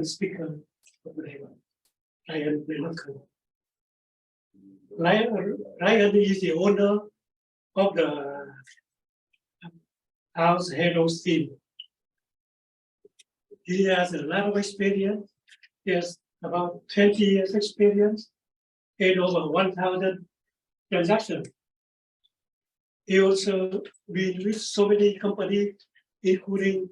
speaker of the day. Ryan Wilson. Ryan is the owner of the house Hero team. He has a lot of experience. He has about 20 years experience and over 1,000 transactions. He also been with so many companies, including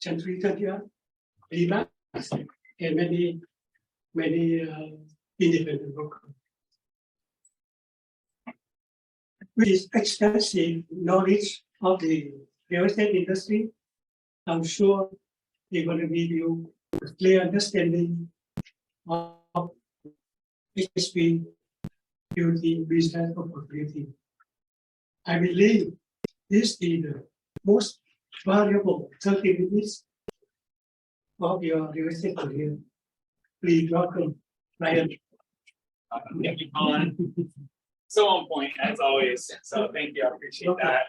Century 21, Remax, and many independent brokers. With his extensive knowledge of the real estate industry, I'm sure he's going to give you a clear understanding of HSP beauty business opportunity. I believe this is the most valuable 30 minutes of your real estate career. Please welcome Ryan. Thank you, Collin. So on point as always. So thank you. I appreciate that.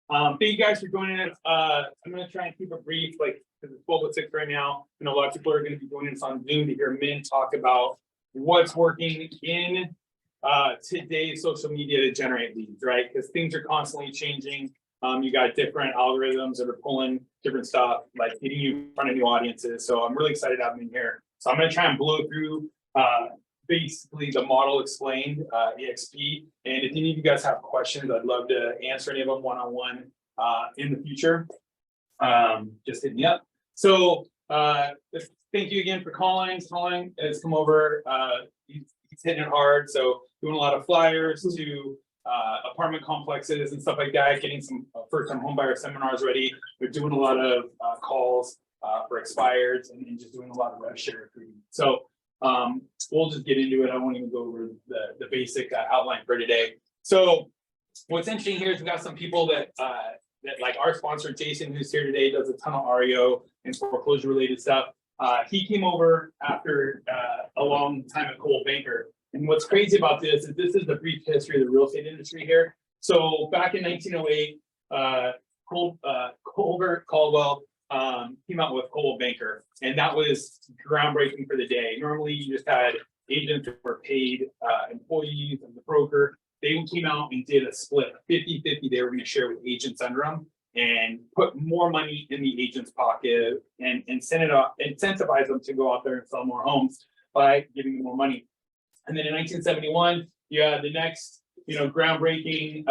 Thank you guys for joining us. I'm going to try and keep it brief, like because it's 12:06 right now. I know a lot of people are going to be joining us on Zoom to hear Minh talk about what's working in today's social media to generate leads, right? Because things are constantly changing. You got different algorithms that are pulling different stuff, like getting you in front of new audiences. So I'm really excited to have Minh here. So I'm going to try and blow through basically the model explained, EXP. And if any of you guys have questions, I'd love to answer any of them one-on-one in the future. Just hit me up. So thank you again for calling. Collin has come over. He's hitting it hard. So doing a lot of flyers to apartment complexes and stuff like that, getting some first-time homebuyer seminars ready. We're doing a lot of calls for expireds and just doing a lot of rev share recruiting. So we'll just get into it. I won't even go over the basic outline for today. So what's interesting here is we got some people that like our sponsor, Jason, who's here today, does a ton of REO and foreclosure related stuff. He came over after a long time at Coldwell Banker. And what's crazy about this is the brief history of the real estate industry here. So back in 1908, Colbert Caldwell came out with Coldwell Banker, and that was groundbreaking for the day. Normally, you just had agents that were paid employees and the broker. They came out and did a split, 50-50. They were going to share with agents under them and put more money in the agent's pocket and incentivize them to go out there and sell more homes by giving them more money. And then in 1971, you had the next, groundbreaking,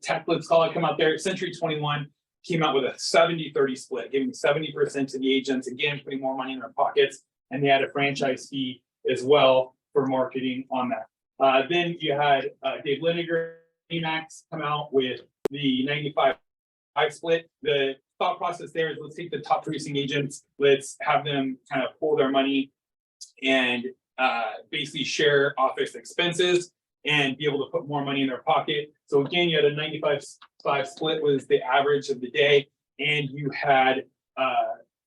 tech, let's call it, come out there. Century 21 came out with a 70-30 split, giving 70% to the agents, again, putting more money in their pockets. And they had a franchise fee as well for marketing on that. Then you had Dave Liniger, Remax, come out with the 95-5 split. The thought process there is, let's take the top producing agents, let's have them kind of pull their money and basically share office expenses and be able to put more money in their pocket. So again, you had a 95-5 split was the average of the day, and you had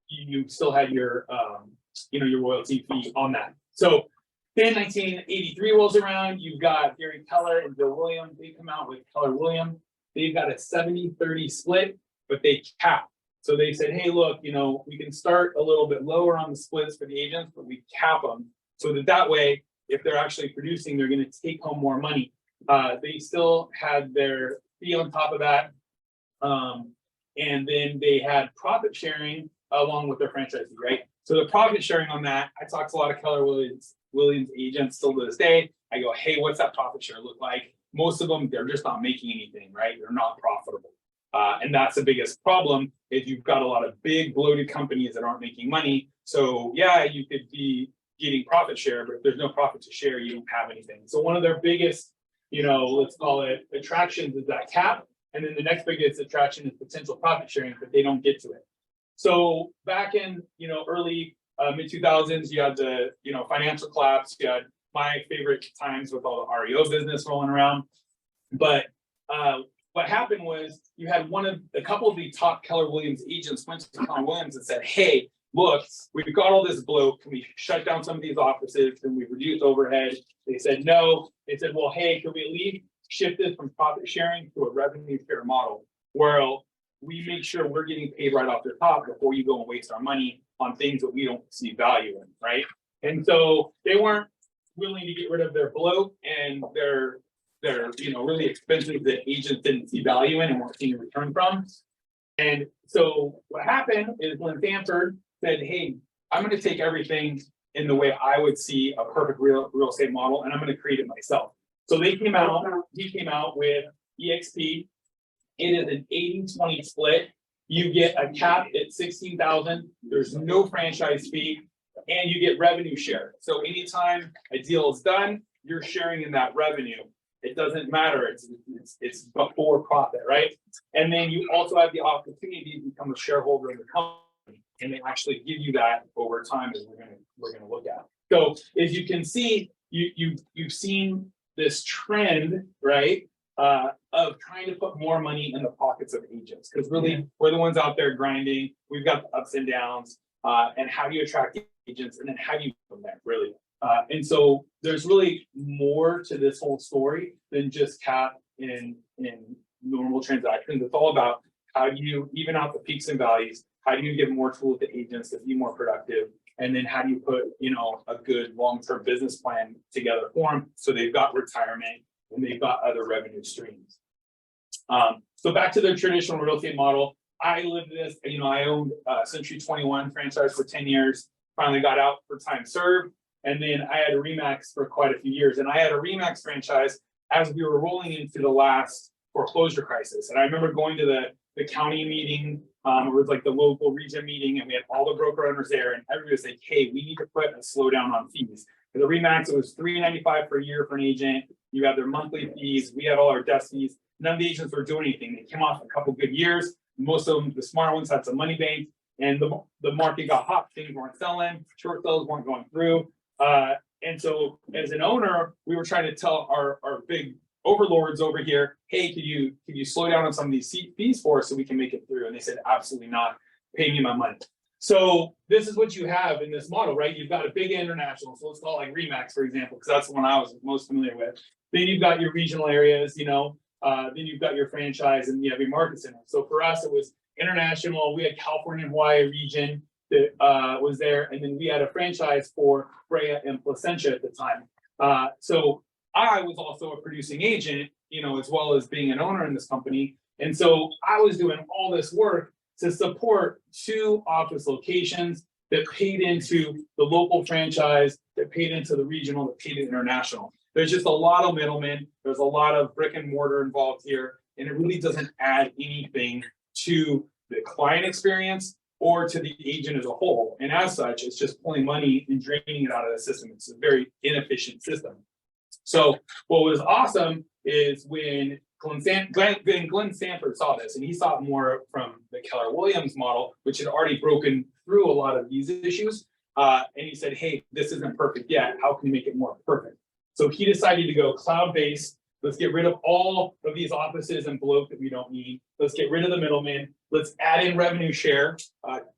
you still had your your royalty fee on that. So then 1983 rolls around, you've got Gary Keller and Bill Williams. They come out with Keller Williams. They've got a 70-30 split, but they cap. So they said, hey, look, we can start a little bit lower on the splits for the agents, but we cap them so that way, if they're actually producing, they're going to take home more money. They still had their fee on top of that. And then they had profit sharing along with their franchise fee, right? So the profit sharing on that, I talked to a lot of Keller Williams agents still to this day. I go, hey, what's that profit share look like? Most of them, they're just not making anything, right? They're not profitable. And that's the biggest problem is you've got a lot of big bloated companies that aren't making money. So yeah, you could be getting profit share, but if there's no profit to share, you don't have anything. So one of their biggest, let's call it attractions is that cap. And then the next biggest attraction is potential profit sharing, but they don't get to it. So back in, early mid 2000s, you had the, financial collapse. You had my favorite times with all the REO business rolling around. But what happened was you had a couple of the top Keller Williams agents went to Keller Williams and said, hey, look, we've got all this bloat. Can we shut down some of these offices? Can we reduce overhead? They said no. They said, well, hey, can we at least shift this from profit sharing to a revenue share model? Well, we make sure we're getting paid right off the top before you go and waste our money on things that we don't see value in, right? And so they weren't willing to get rid of their bloat and their really expensive that agents didn't see value in and weren't seeing a return from. And so what happened is when Stanford said, hey, I'm going to take everything in the way I would see a perfect real estate model, and I'm going to create it myself. So he came out with EXP. It is an 80-20 split. You get a cap at 16,000. There's no franchise fee, and you get revenue share. So anytime a deal is done, you're sharing in that revenue. It doesn't matter. It's before profit, right? And then you also have the opportunity to become a shareholder in the company, and they actually give you that over time, as we're gonna look at. So as you can see, you've seen this trend, right? Of trying to put more money in the pockets of agents, because really we're the ones out there grinding. We've got the ups and downs, and how do you attract agents, and then how do you from there, really. And so there's really more to this whole story than just cap in normal transactions. It's all about how do you even out the peaks and valleys, how do you give more tools to agents to be more productive, and then how do you put a good long-term business plan together for them so they've got retirement and they've got other revenue streams. So back to the traditional real estate model, I lived this. I owned Century 21 franchise for 10 years. Finally got out for time served. And then I had a Remax for quite a few years. And I had a Remax franchise as we were rolling into the last foreclosure crisis. And I remember going to the county meeting, it was like the local region meeting, and we had all the broker owners there, and everybody was like, hey, we need to put a slowdown on fees. For the Remax, it was $395 per year for an agent. You had their monthly fees. We had all our desk fees. None of the agents were doing anything. They came off a couple good years. Most of them, the smart ones, had some money banked, and the market got hot. Things weren't selling. Short sales weren't going through. And so as an owner, we were trying to tell our big overlords over here, hey, could you slow down on some of these fees for us so we can make it through? And they said, absolutely not. Pay me my money. So this is what you have in this model, right? You've got a big international. So let's call it like Remax, for example, because that's the one I was most familiar with. Then you've got your regional areas, then you've got your franchise, and you have your market center. So for us, it was international. We had California and Hawaii region that was there. And then we had a franchise for Brea and Placentia at the time. So I was also a producing agent, as well as being an owner in this company. And so I was doing all this work to support 2 office locations that paid into the local franchise, that paid into the regional, that paid into international. There's just a lot of middlemen. There's a lot of brick and mortar involved here, and it really doesn't add anything to the client experience or to the agent as a whole. And as such, it's just pulling money and draining it out of the system. It's a very inefficient system. So what was awesome is when Glenn Stanford saw this, and he saw it more from the Keller Williams model, which had already broken through a lot of these issues. And he said, hey, this isn't perfect yet. How can we make it more perfect? So he decided to go cloud-based. Let's get rid of all of these offices and bloat that we don't need. Let's get rid of the middleman. Let's add in revenue share,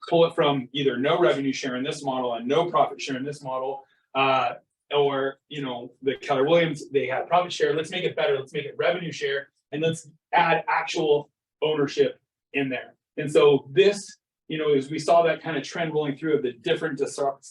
pull it from either no revenue share in this model and no profit share in this model, or the Keller Williams, they had profit share. Let's make it better. Let's make it revenue share, and let's add actual ownership in there. And so this, as we saw that kind of trend rolling through of the different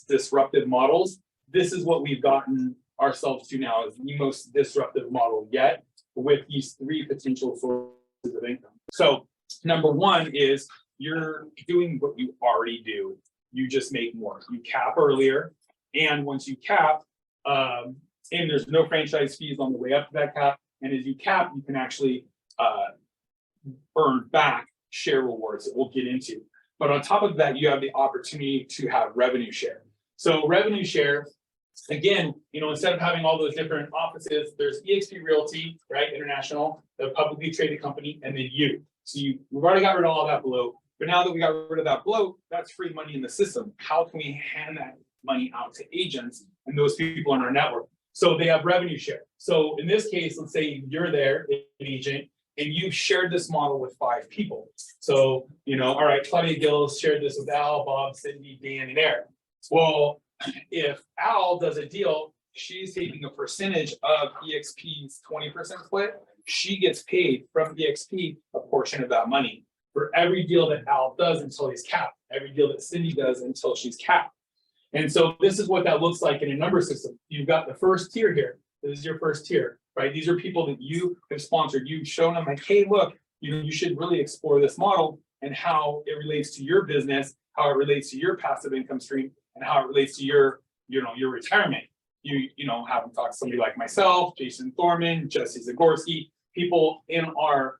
disruptive models, this is what we've gotten ourselves to now is the most disruptive model yet, with these 3 potential sources of income. So number 1 is you're doing what you already do. You just make more. You cap earlier, and once you cap, and there's no franchise fees on the way up to that cap. And as you cap, you can actually earn back share rewards that we'll get into. But on top of that, you have the opportunity to have revenue share. So revenue share, again, instead of having all those different offices, there's eXp Realty, right? International, the publicly traded company, and then you. So we've already got rid of all that bloat. But now that we got rid of that bloat, that's free money in the system. How can we hand that money out to agents and those people in our network? So they have revenue share. So in this case, let's say you're there, an agent, and you've shared this model with 5 people. So, all right, Claudia Gills shared this with Al, Bob, Cindy, Dan, and Eric. Well, if Al does a deal, she's taking a percentage of EXP's 20% split. She gets paid from EXP a portion of that money. for every deal that Al does until he's capped, every deal that Cindy does until she's capped. And so this is what that looks like in a number system. You've got the first tier here. This is your first tier, right? These are people that you have sponsored. You've shown them like, hey, look, you should really explore this model and how it relates to your business, how it relates to your passive income stream, and how it relates to your retirement. You have them talk to somebody like myself, Jason Thorman, Jesse Zagorski, people in our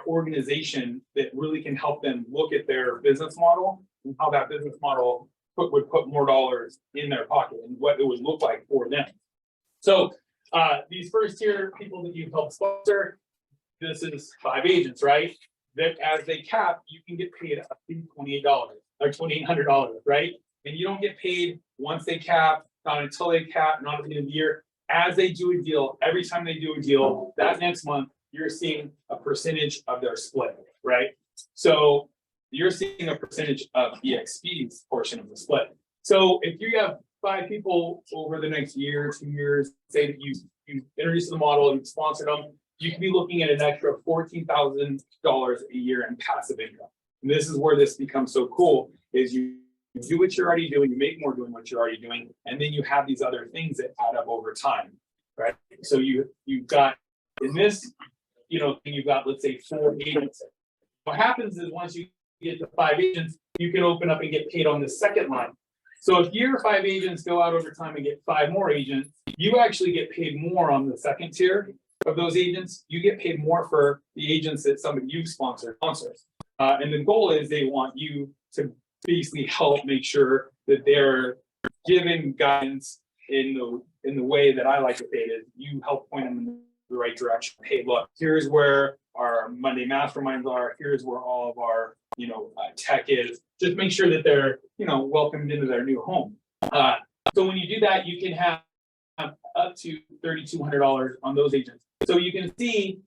organization that really can help them look at their business model and how that business model would put more dollars in their pocket and what it would look like for them. So these first tier people that you've helped sponsor, this is 5 agents, right? That as they cap, you can get paid up to $28 or $2,800, right? And you don't get paid once they cap, not until they cap, not at the end of the year. As they do a deal, every time they do a deal, that next month, you're seeing a percentage of their split, right? So you're seeing a percentage of EXP's portion of the split. So if you have 5 people over the next year, 2 years, say that you introduced the model, you sponsored them, you can be looking at an extra $14,000 a year in passive income. And this is where this becomes so cool, is you do what you're already doing, you make more doing what you're already doing, and then you have these other things that add up over time, right? So you've got in this, you've got, let's say, 4 agents. What happens is once you get to 5 agents, you can open up and get paid on the second line. So if your 5 agents go out over time and get 5 more agents, you actually get paid more on the second tier of those agents. You get paid more for the agents that somebody you've sponsored sponsors. And the goal is they want you to basically help make sure that they're giving guidance in the way that I like to say it is you help point them in the right direction. Hey, look, here's where our Monday masterminds are. Here's where all of our tech is. Just make sure that they're welcomed into their new home. So when you do that, you can have up to $3,200 on those agents. So you can see,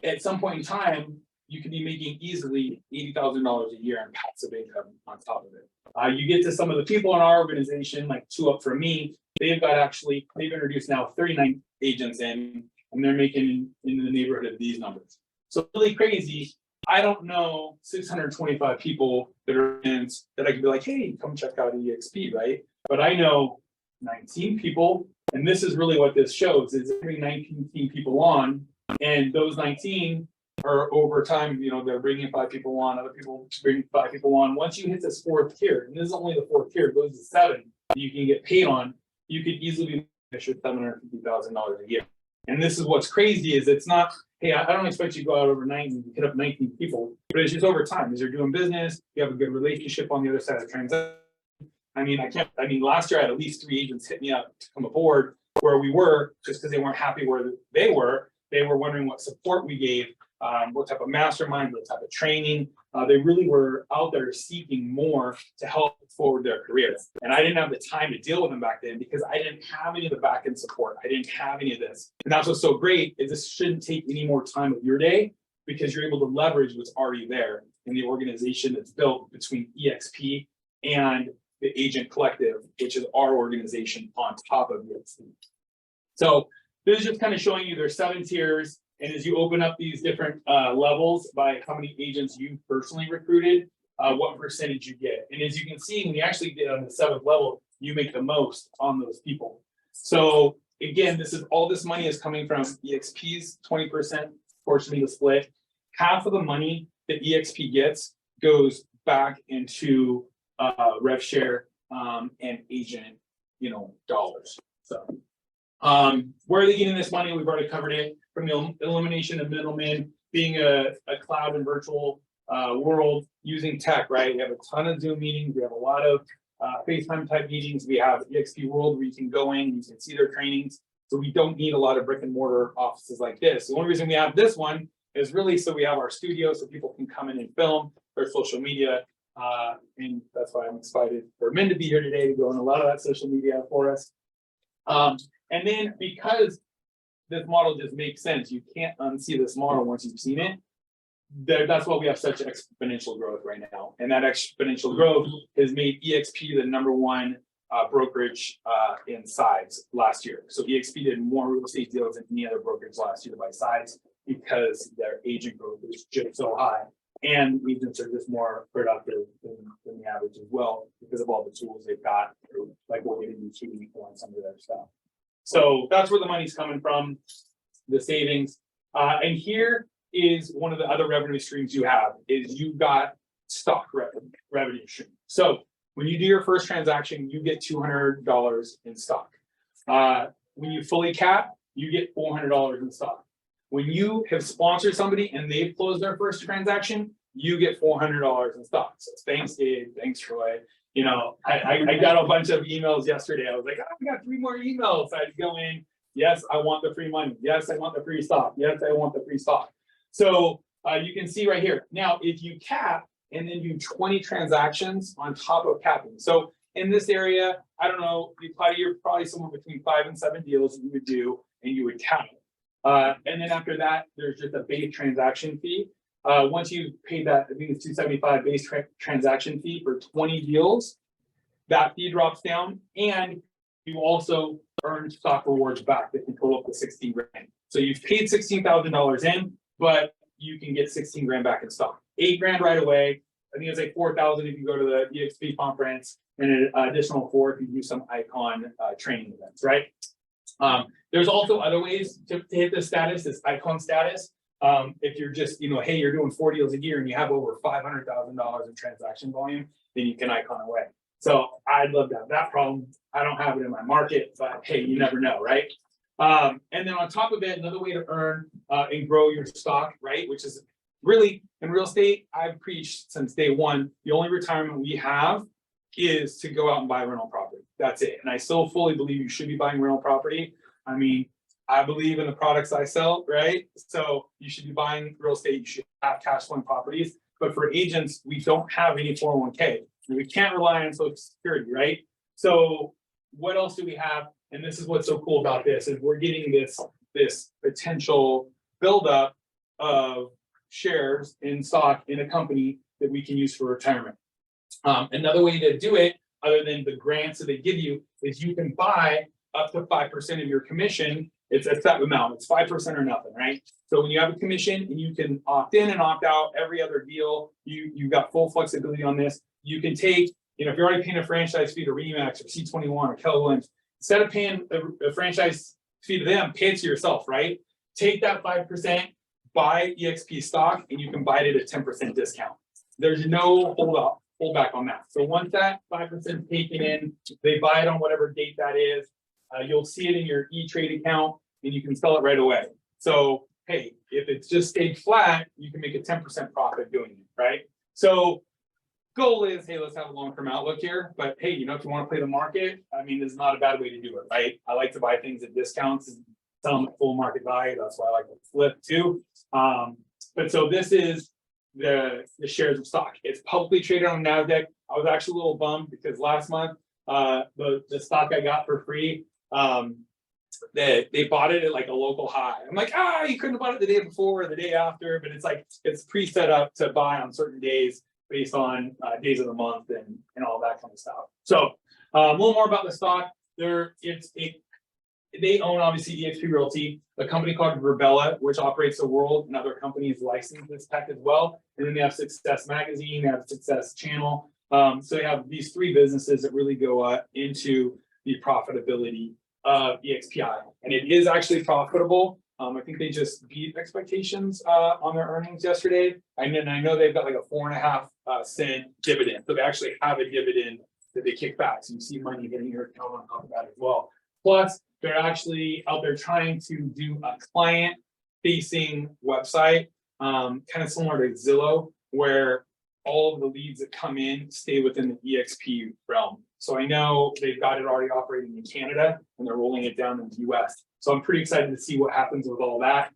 at some point in time, you could be making easily $80,000 a year in passive income on top of it. You get to some of the people in our organization, like 2 up from me, they've introduced now 39 agents in, and they're making in the neighborhood of these numbers. So really crazy. I don't know 625 people that are in that I could be like, hey, come check out EXP, right? But I know 19 people, and this is really what this shows is every 19 people on, and those 19 are over time, they're bringing 5 people on, other people bring 5 people on. Once you hit this 4th tier, and this is only the 4th tier, it goes to 7 that you can get paid on, you could easily be measured $750,000 a year. And this is what's crazy is it's not, hey, I don't expect you to go out overnight and hit up 19 people, but it's just over time. As you're doing business, you have a good relationship on the other side of the transaction. Last year I had at least 3 agents hit me up to come aboard where we were just because they weren't happy where they were. They were wondering what support we gave, what type of mastermind, what type of training. They really were out there seeking more to help forward their careers. And I didn't have the time to deal with them back then because I didn't have any of the back end support. I didn't have any of this. And that's what's so great is this shouldn't take any more time of your day because you're able to leverage what's already there in the organization that's built between EXP and the Agent Collective, which is our organization on top of EXP. So this is just kind of showing you there's 7 tiers. And as you open up these different levels by how many agents you personally recruited, what percentage you get. And as you can see, when you actually get on the 7th level, you make the most on those people. So again, all this money is coming from EXP's 20% portion of the split. Half of the money that EXP gets goes back into rev share and agent, dollars. So where are they getting this money? We've already covered it. From the elimination of middlemen, being a cloud and virtual world, using tech, right? We have a ton of Zoom meetings. We have a lot of FaceTime type meetings. We have EXP World where you can go in, you can see their trainings. So we don't need a lot of brick and mortar offices like this. The only reason we have this one is really so we have our studio so people can come in and film their social media. And that's why I'm excited for Minh to be here today to go on a lot of that social media for us. And then because this model just makes sense, you can't unsee this model once you've seen it. That's why we have such exponential growth right now. And that exponential growth has made EXP the #1 brokerage in size last year. So EXP did more real estate deals than any other brokerage last year by size because their agent growth is just so high. And agents are just more productive than the average as well, because of all the tools they've got, like what they do on some of their stuff. So that's where the money's coming from, the savings. And here is one of the other revenue streams you have, is you've got stock revenue stream. So when you do your first transaction, you get $200 in stock. When you fully cap, you get $400 in stock. When you have sponsored somebody and they've closed their first transaction, you get $400 in stock. So thanks, Dave. Thanks, Troy. You know, I got a bunch of emails yesterday. I was like, oh, I got 3 more emails. I had to go in. Yes, I want the free money. Yes, I want the free stock. Yes, I want the free stock. So you can see right here. Now, if you cap and then do 20 transactions on top of capping. So in this area, I don't know, you're probably somewhere between 5 and 7 deals you would do, and you would cap. And then after that, there's just a base transaction fee. Once you've paid that, I think it's $275 base transaction fee for 20 deals, that fee drops down, and you also earn stock rewards back that can total up to 16 grand. So you've paid $16,000 in, but you can get 16 grand back in stock. 8 grand right away. I think it's like 4,000 if you go to the EXP conference, and an additional 4 if you do some icon training events, right? There's also other ways to hit this status, this icon status. If you're just, hey, you're doing 4 deals a year and you have over $500,000 in transaction volume, then you can icon away. So I'd love to have that problem. I don't have it in my market, but hey, you never know, right? And then on top of it, another way to earn and grow your stock, right? Which is really, in real estate, I've preached since day one, the only retirement we have is to go out and buy rental property. That's it. And I still fully believe you should be buying rental property. I mean, I believe in the products I sell, right? So you should be buying real estate. You should have cash flowing properties. But for agents, we don't have any 401k. We can't rely on Social Security, right? So what else do we have? And this is what's so cool about this, is we're getting this potential buildup of shares in stock in a company that we can use for retirement. Another way to do it, other than the grants that they give you, is you can buy up to 5% of your commission. It's a set amount. It's 5% or nothing, right? So when you have a commission and you can opt in and opt out every other deal, you've got full flexibility on this. You can take, if you're already paying a franchise fee to Remax or C21 or Keller Williams, instead of paying a franchise fee to them, pay it to yourself, right? Take that 5%, buy EXP stock, and you can buy it at a 10% discount. There's no holdback on that. So once that 5% taken in, they buy it on whatever date that is. You'll see it in your E-Trade account, and you can sell it right away. So, hey, if it's just stayed flat, you can make a 10% profit doing it, right? So goal is, hey, let's have a long-term outlook here. But hey, if you want to play the market, I mean, this is not a bad way to do it, right? I like to buy things at discounts and sell them at full market value. That's why I like to flip too. But so this is the shares of stock. It's publicly traded on NASDAQ. I was actually a little bummed because last month, the stock I got for free, they bought it at like a local high. I'm like, you couldn't have bought it the day before or the day after, but it's like, it's pre-set up to buy on certain days based on days of the month and all that kind of stuff. So a little more about the stock. They own obviously EXP Realty, a company called Verbella, which operates the world, and other companies license this tech as well. And then they have Success Magazine, they have Success Channel. So they have these 3 businesses that really go into the profitability of EXPI, and it is actually profitable. I think they just beat expectations on their earnings yesterday. And then I know they've got like a 4.5 cent dividend. So they actually have a dividend that they kick back. So you see money hitting your account on top of that as well. Plus, they're actually out there trying to do a client-facing website, kind of similar to Zillow, where all of the leads that come in stay within the EXP realm. So I know they've got it already operating in Canada, and they're rolling it down in the US. So I'm pretty excited to see what happens with all that.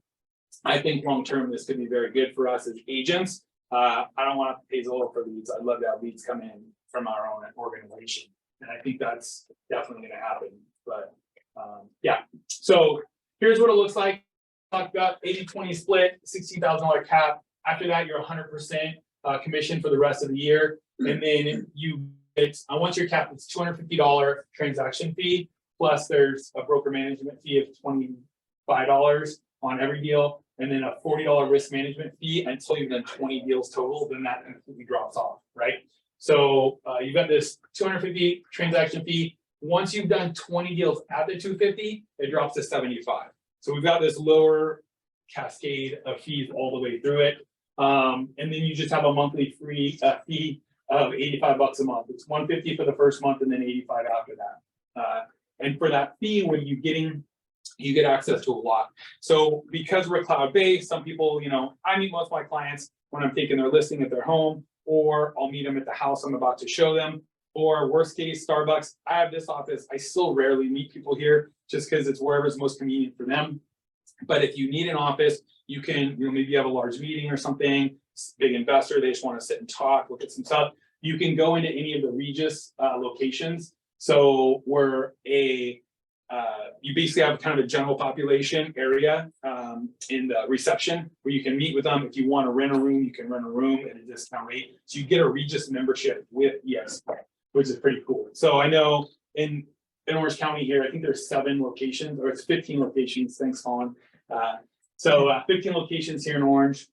I think long-term, this could be very good for us as agents. I don't want to pay Zillow for leads. I'd love to have leads come in from our own organization. And I think that's definitely going to happen. But yeah, so here's what it looks like. Talked about 80-20 split, $16,000 cap. After that, you're 100% commission for the rest of the year. And then once you're capped, it's $250 transaction fee. Plus there's a broker management fee of $25 on every deal. and then a $40 risk management fee until you've done 20 deals total, then that completely drops off, right? So you've got this 250 transaction fee. Once you've done 20 deals at the 250, it drops to 75. So we've got this lower cascade of fees all the way through it. And then you just have a monthly free fee of $85 a month. It's $150 for the first month and then $85 after that. And for that fee, what are you getting? You get access to a lot. So because we're cloud-based, some people, I meet most of my clients when I'm taking their listing at their home, or I'll meet them at the house I'm about to show them, or worst case, Starbucks. I have this office. I still rarely meet people here just because it's wherever's most convenient for them. But if you need an office, you can, maybe you have a large meeting or something, big investor, they just want to sit and talk, look at some stuff. You can go into any of the Regis locations. So we're you basically have kind of a general population area in the reception where you can meet with them. If you want to rent a room, you can rent a room at a discount rate. So you get a Regis membership with EXP, which is pretty cool. So I know in Orange County here, I think there's 7 locations, or it's 15 locations. Thanks, Collin. 15 locations here in Orange.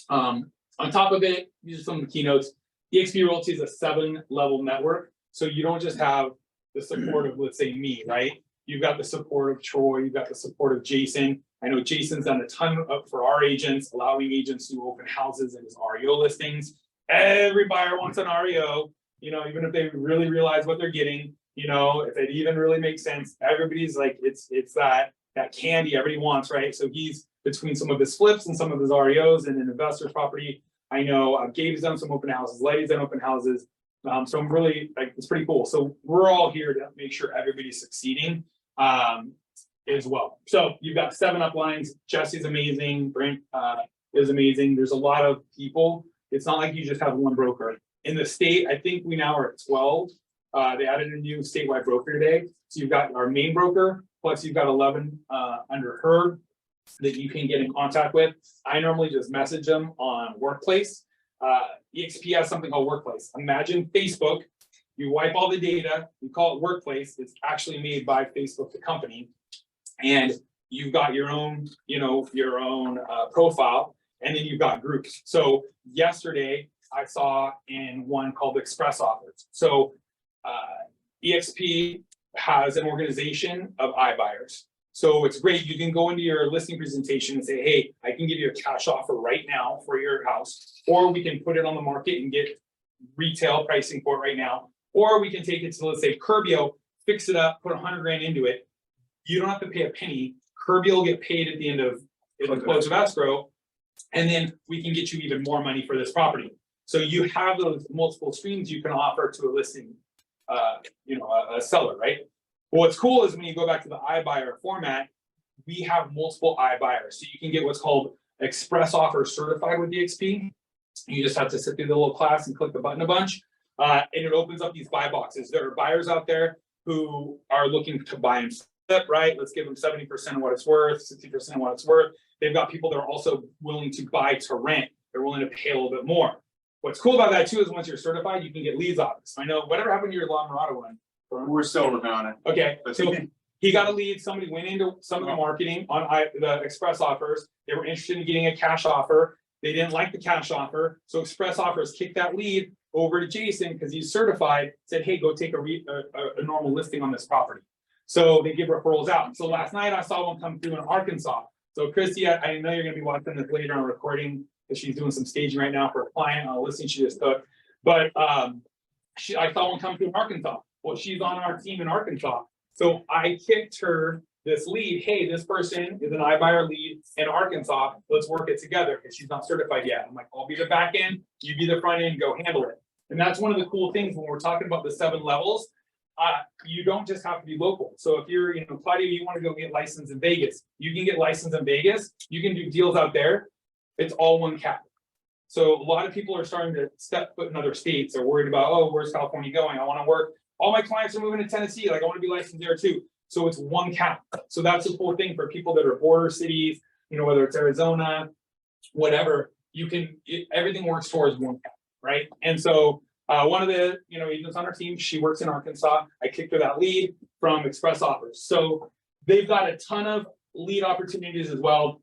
On top of it, these are some of the keynotes. EXP Realty is a 7-level network. So you don't just have the support of, let's say, me, right? You've got the support of Troy, you've got the support of Jason. I know Jason's done a ton for our agents, allowing agents to open houses and his REO listings. Every buyer wants an REO, even if they really realize what they're getting, if it even really makes sense. Everybody's like, it's that candy everybody wants, right? So he's between some of his flips and some of his REOs and an investor's property. I know Gabe's done some open houses, Letty's done open houses. So I'm really it's pretty cool. So we're all here to make sure everybody's succeeding as well. So you've got 7 uplines. Jesse's amazing. Brent is amazing. There's a lot of people. It's not like you just have one broker. In the state, I think we now are at 12. They added a new statewide broker today. So you've got our main broker, plus you've got 11 under her that you can get in contact with. I normally just message them on Workplace. EXP has something called Workplace. Imagine Facebook. You wipe all the data, you call it Workplace. It's actually made by Facebook, the company, and you've got your own, profile, and then you've got groups. So yesterday I saw in one called Express Offers. So EXP has an organization of iBuyers. So it's great. You can go into your listing presentation and say, hey, I can give you a cash offer right now for your house, or we can put it on the market and get retail pricing for it right now. Or we can take it to, let's say, Curbio, fix it up, put 100 grand into it. You don't have to pay a penny. Curbio will get paid at the end of the close of escrow, and then we can get you even more money for this property. So you have those multiple streams you can offer to a listing, a seller, right? Well, what's cool is when you go back to the iBuyer format, we have multiple iBuyers. So you can get what's called Express Offer Certified with EXP. You just have to sit through the little class and click the button a bunch. And it opens up these buy boxes. There are buyers out there who are looking to buy and flip, right? Let's give them 70% of what it's worth, 60% of what it's worth. They've got people that are also willing to buy to rent. They're willing to pay a little bit more. What's cool about that too is once you're certified, you can get leads off this. I know whatever happened to your La Mirada one. We're still working on it. Okay, so he got a lead. Somebody went into some of the marketing on the Express Offers. They were interested in getting a cash offer. They didn't like the cash offer. So Express Offers kicked that lead over to Jason because he's certified, said, hey, go take a normal listing on this property. So they give referrals out. So last night I saw one come through in Arkansas. So Christy, I know you're gonna be watching this later on recording because she's doing some staging right now for a client on a listing she just took. But I saw one come through in Arkansas. Well, she's on our team in Arkansas. So I kicked her this lead. Hey, this person is an iBuyer lead in Arkansas. Let's work it together because she's not certified yet. I'm like, I'll be the back end, you be the front end, go handle it. And that's one of the cool things when we're talking about the 7 levels. You don't just have to be local. So if you're, Claudia, you want to go get licensed in Vegas, you can get licensed in Vegas. You can do deals out there. It's all one cap. So a lot of people are starting to step foot in other states. They're worried about, oh, where's California going? I want to work. All my clients are moving to Tennessee. Like I want to be licensed there too. So it's one cap. So that's the cool thing for people that are border cities, whether it's Arizona, whatever, everything works towards one cap, right? And so one of the, agents on our team, she works in Arkansas. I kicked her that lead from Express Offers. So they've got a ton of lead opportunities as well.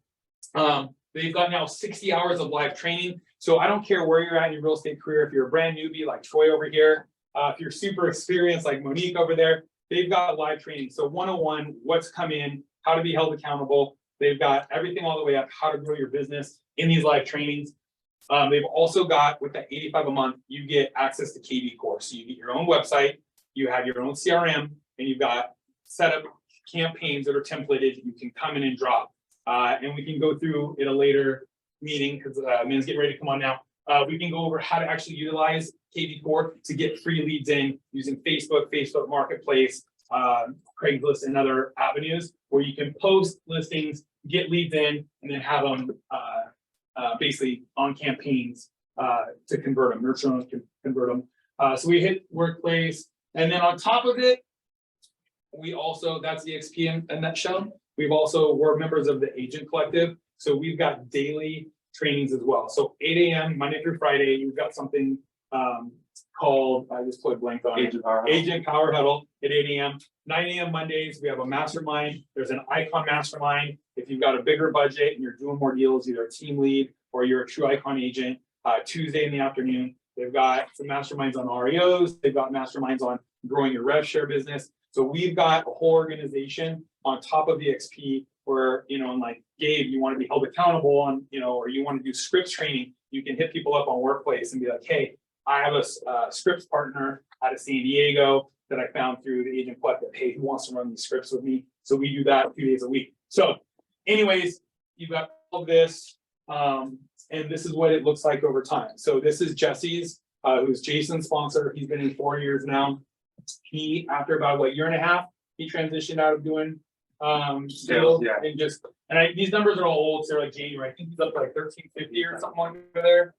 They've got now 60 hours of live training. So I don't care where you're at in your real estate career. If you're a brand newbie like Troy over here, if you're super experienced like Monique over there, they've got live training. So 101, what's come in, how to be held accountable. They've got everything all the way up, how to grow your business in these live trainings. They've also got, with that 85 a month, you get access to KV Core. So you get your own website, you have your own CRM, and you've got set up campaigns that are templated. You can come in and drop. And we can go through in a later meeting because Min's getting ready to come on now. We can go over how to actually utilize KV Core to get free leads in using Facebook, Facebook Marketplace, Craigslist, and other avenues where you can post listings, get leads in, and then have them basically on campaigns to convert them, nurture them, convert them. So we hit workplace, and then on top of it, we also, that's the XP in a nutshell. We're members of the Agent Collective. So we've got daily trainings as well. So 8 a.m. Monday through Friday, we've got something called, I just put blank on it, Agent Power Huddle at 8 a.m. 9 a.m. Mondays, we have a mastermind. There's an icon mastermind. If you've got a bigger budget and you're doing more deals, either a team lead or you're a true icon agent, Tuesday in the afternoon, they've got some masterminds on REOs. They've got masterminds on growing your rev share business. So we've got a whole organization on top of the XP where, you know, and like Gabe, you want to be held accountable on, you know, or you want to do scripts training, you can hit people up on Workplace and be like, hey, I have a scripts partner out of San Diego that I found through the Agent Collective. Hey, who wants to run these scripts with me? So we do that 2 days a week. So anyways, you've got all of this, and this is what it looks like over time. So this is Jesse's, who's Jason's sponsor. He's been in 4 years now. He, after about what, year and a half, he transitioned out of doing sales, yeah. And these numbers are all old. So they're like January. I think he's up to like 1350 or something like there.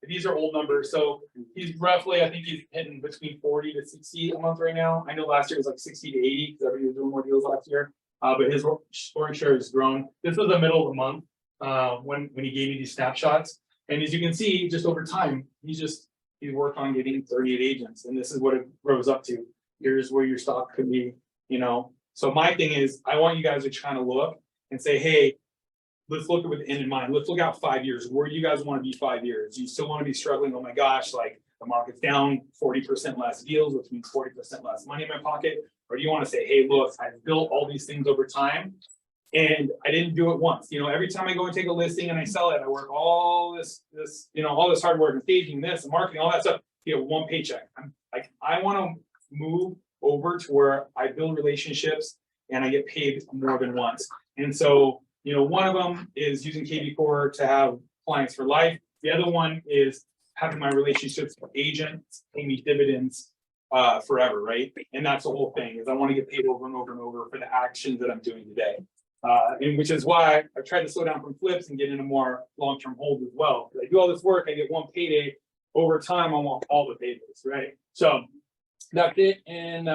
These are old numbers. So he's roughly, I think he's hitting between 40 to 60 a month right now. I know last year was like 60 to 80 because everybody was doing more deals last year. But his scoring share has grown. This was the middle of the month when he gave me these snapshots. And as you can see, just over time, he's worked on getting 38 agents. And this is what it grows up to. Here's where your stock could be, you know. So my thing is, I want you guys to kind of look and say, hey, let's look with the end in mind. Let's look out 5 years. Where do you guys want to be 5 years? You still want to be struggling? Oh my gosh, like the market's down 40% less deals, which means 40% less money in my pocket. Or do you want to say, hey, look, I've built all these things over time and I didn't do it once. You know, every time I go and take a listing and I sell it, I work all this, you know, all this hard work and staging this and marketing, all that stuff, you know, one paycheck. I want to move over to where I build relationships and I get paid more than once. And so, you know, one of them is using KV Core to have clients for life. The other one is having my relationships with agents pay me dividends forever, right? And that's the whole thing, is I want to get paid over and over and over for the actions that I'm doing today. And which is why I tried to slow down from flips and get into more long-term holds as well. I do all this work, I get one payday. Over time, I want all the paydays, right? So that's it in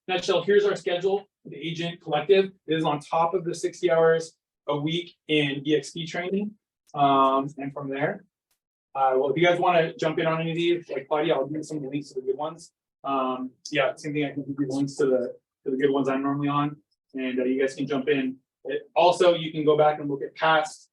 nutshell. Here's our schedule. The Agent Collective is on top of the 60 hours a week in EXP training. And from there, well, if you guys want to jump in on any of these, like Claudia, I'll give you some of the links to the good ones. Yeah, same thing. I can give you links to the good ones I'm normally on, and you guys can jump in. Also, you can go back and look at past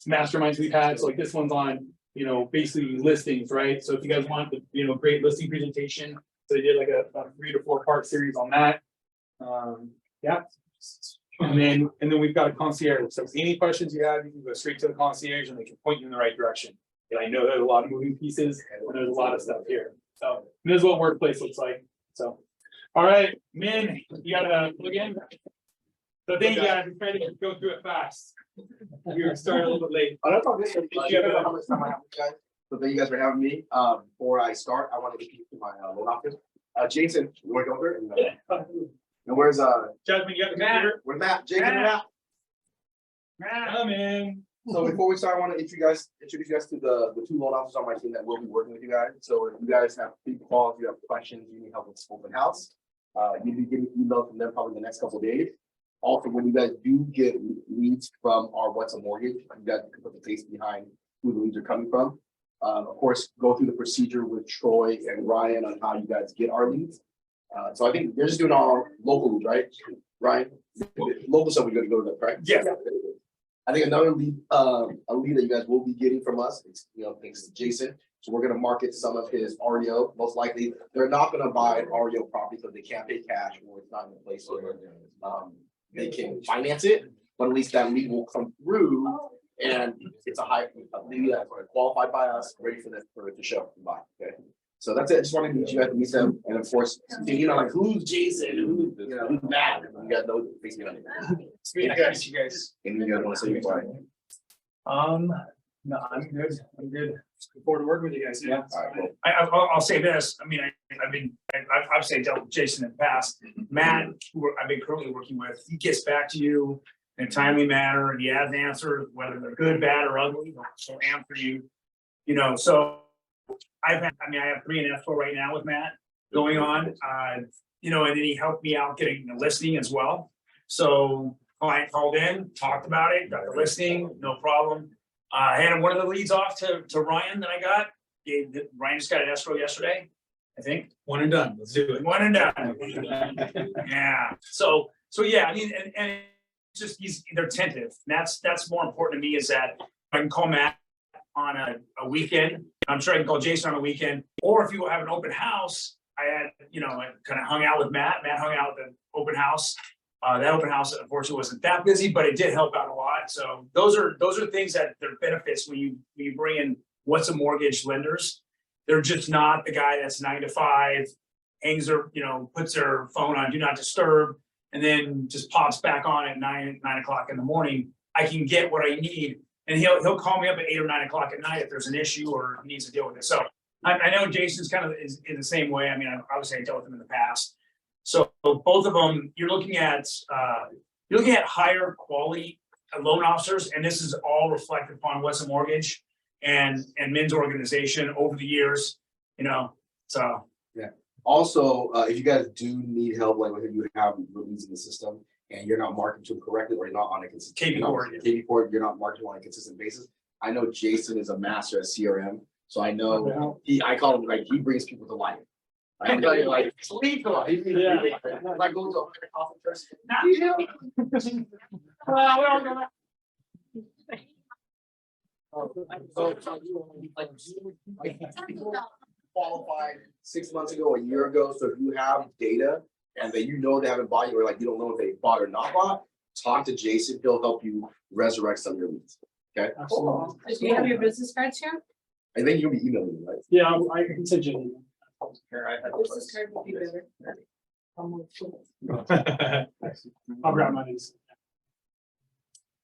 masterminds we've had. So like this one's on, you know, basically listings, right? So if you guys want the, you know, great listing presentation, so they did like a 3 to 4 part series on that. Yeah. And then we've got a concierge. So any questions you have, you can go straight to the concierge and they can point you in the right direction. And I know there's a lot of moving pieces and there's a lot of stuff here. So this is what Workplace looks like. So, all right, Minh, you gotta plug in. So thank you guys. I'm trying to go through it fast. We were starting a little bit late. I don't know how much time I have with you guys. So thank you guys for having me. Before I start, I want to get you to my loan office. Jason, you want to go over it? And where's Jasmine, you got the computer? where's Matt? Jason and Matt. Come in. So before we start, I want to introduce you guys to the 2 loan officers on my team that will be working with you guys. So if you guys have people calls, you have questions, you need help with open house, you'll be getting emails from them probably the next couple of days. Also, when you guys do get leads from our What's a Mortgage, you guys can put the face behind who the leads are coming from. Of course, go through the procedure with Troy and Ryan on how you guys get our leads. So I think they're just doing all local leads, right? Ryan, local stuff we got to go to them, right? Yeah. I think another lead, a lead that you guys will be getting from us, is, thanks to Jason. So we're gonna market some of his REO. Most likely, they're not gonna buy an REO property because they can't pay cash or it's not in a place where they can finance it. But at least that lead will come through, and it's a lead that's qualified by us, ready for it to show and buy. Okay. So that's it. I just wanted to meet you guys, meet them, and of course, like who's Jason, who's Matt, you guys know basically. Sweet, guys, you guys. And you guys want to say goodbye? No, I'm good. I'm good. Looking forward to working with you guys. Yeah. All right, cool. I'll say this, I mean, I've obviously dealt with Jason in the past. Matt, who I've been currently working with, he gets back to you in a timely manner, and he has answers, whether they're good, bad, or ugly, he'll answer you. So I have 3 in escrow right now with Matt going on, and then he helped me out getting the listing as well. So client called in, talked about it, got the listing, no problem. I handed one of the leads off to Ryan that I got. Ryan just got an escrow yesterday, I think. One and done. Let's do it. One and done. Yeah. So yeah, I mean, and it's just they're tentative. That's more important to me, is that I can call Matt on a weekend. I'm sure I can call Jason on a weekend, or if you have an open house, I kind of hung out with Matt. Matt hung out at the open house. That open house unfortunately wasn't that busy, but it did help out a lot. So those are things that they're benefits when you bring in what's a mortgage lenders. They're just not the guy that's 9 to 5, hangs their, puts their phone on do not disturb, and then just pops back on at 9 o'clock in the morning. I can get what I need, and he'll call me up at 8 or 9 o'clock at night if there's an issue or he needs to deal with it. So I know Jason's kind of is in the same way. I mean, obviously I dealt with him in the past. So both of them, you're looking at higher quality loan officers, and this is all reflected upon What's a Mortgage and Minh's organization over the years, so. Yeah. Also, if you guys do need help, like if you have leads in the system and you're not marketing to them correctly, or you're not on a consistent KV Port, you're not marketing on a consistent basis. I know Jason is a master at CRM, so I know I call him he brings people to life. I tell you, sleep on. Like go to a coffee person. Qualified 6 months ago, a year ago. So if you have data and that they haven't bought you, or you don't know if they bought or not bought, talk to Jason. He'll help you resurrect some of your leads. Okay. Cool. Do you have your business cards here? I think you'll be emailing me, right? Yeah, I can send you an email. Business card would be better. I'll grab my names.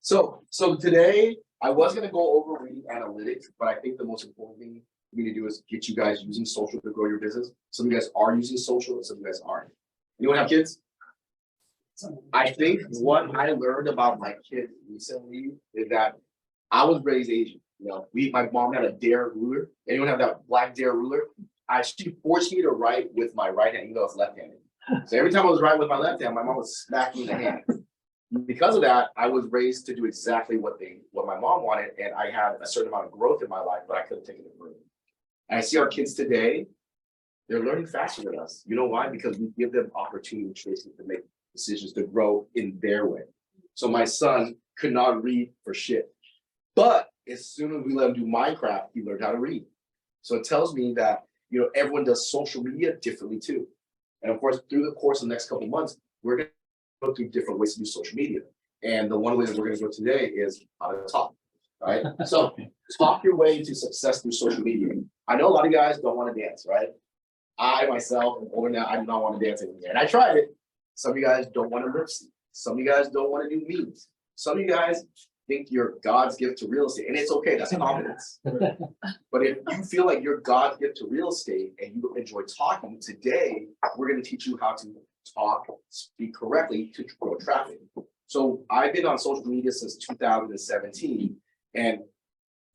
So today I was gonna go over reading analytics, but I think the most important thing we need to do is get you guys using social to grow your business. Some of you guys are using social, and some of you guys aren't. Anyone have kids? I think what I learned about my kids recently is that I was raised Asian. My mom had a Dare ruler. Anyone have that black Dare ruler? She forced me to write with my right hand, even though it's left-handed. So every time I was writing with my left hand, my mom would smack me in the hand. Because of that, I was raised to do exactly what my mom wanted, and I had a certain amount of growth in my life, but I couldn't take it further. And I see our kids today, they're learning faster than us. You know why? Because we give them opportunity choices to make decisions to grow in their way. So my son could not read for shit. But as soon as we let him do Minecraft, he learned how to read. So it tells me that everyone does social media differently too. And of course, through the course of the next couple of months, we're going to go through different ways to do social media. And the one way that we're going to go today is how to talk. Right? So talk your way to success through social media. I know a lot of guys don't want to dance, right? I myself am older now, I do not want to dance anymore. And I tried it. Some of you guys don't want to lip sync. Some of you guys don't want to do memes. Some of you guys think you're God's gift to real estate, and it's okay, that's confidence. But if you feel like you're God's gift to real estate and you enjoy talking, today we're going to teach you how to speak correctly to grow traffic. So I've been on social media since 2017, and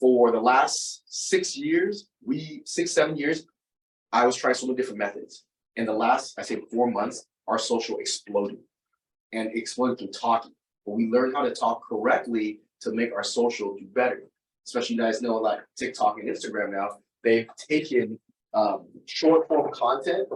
for the last 7 years, I was trying so many different methods. In the last, 4 months, our social exploded, and it exploded through talking. But we learned how to talk correctly to make our social do better. Especially, you guys know, like TikTok and Instagram now, they've taken short form content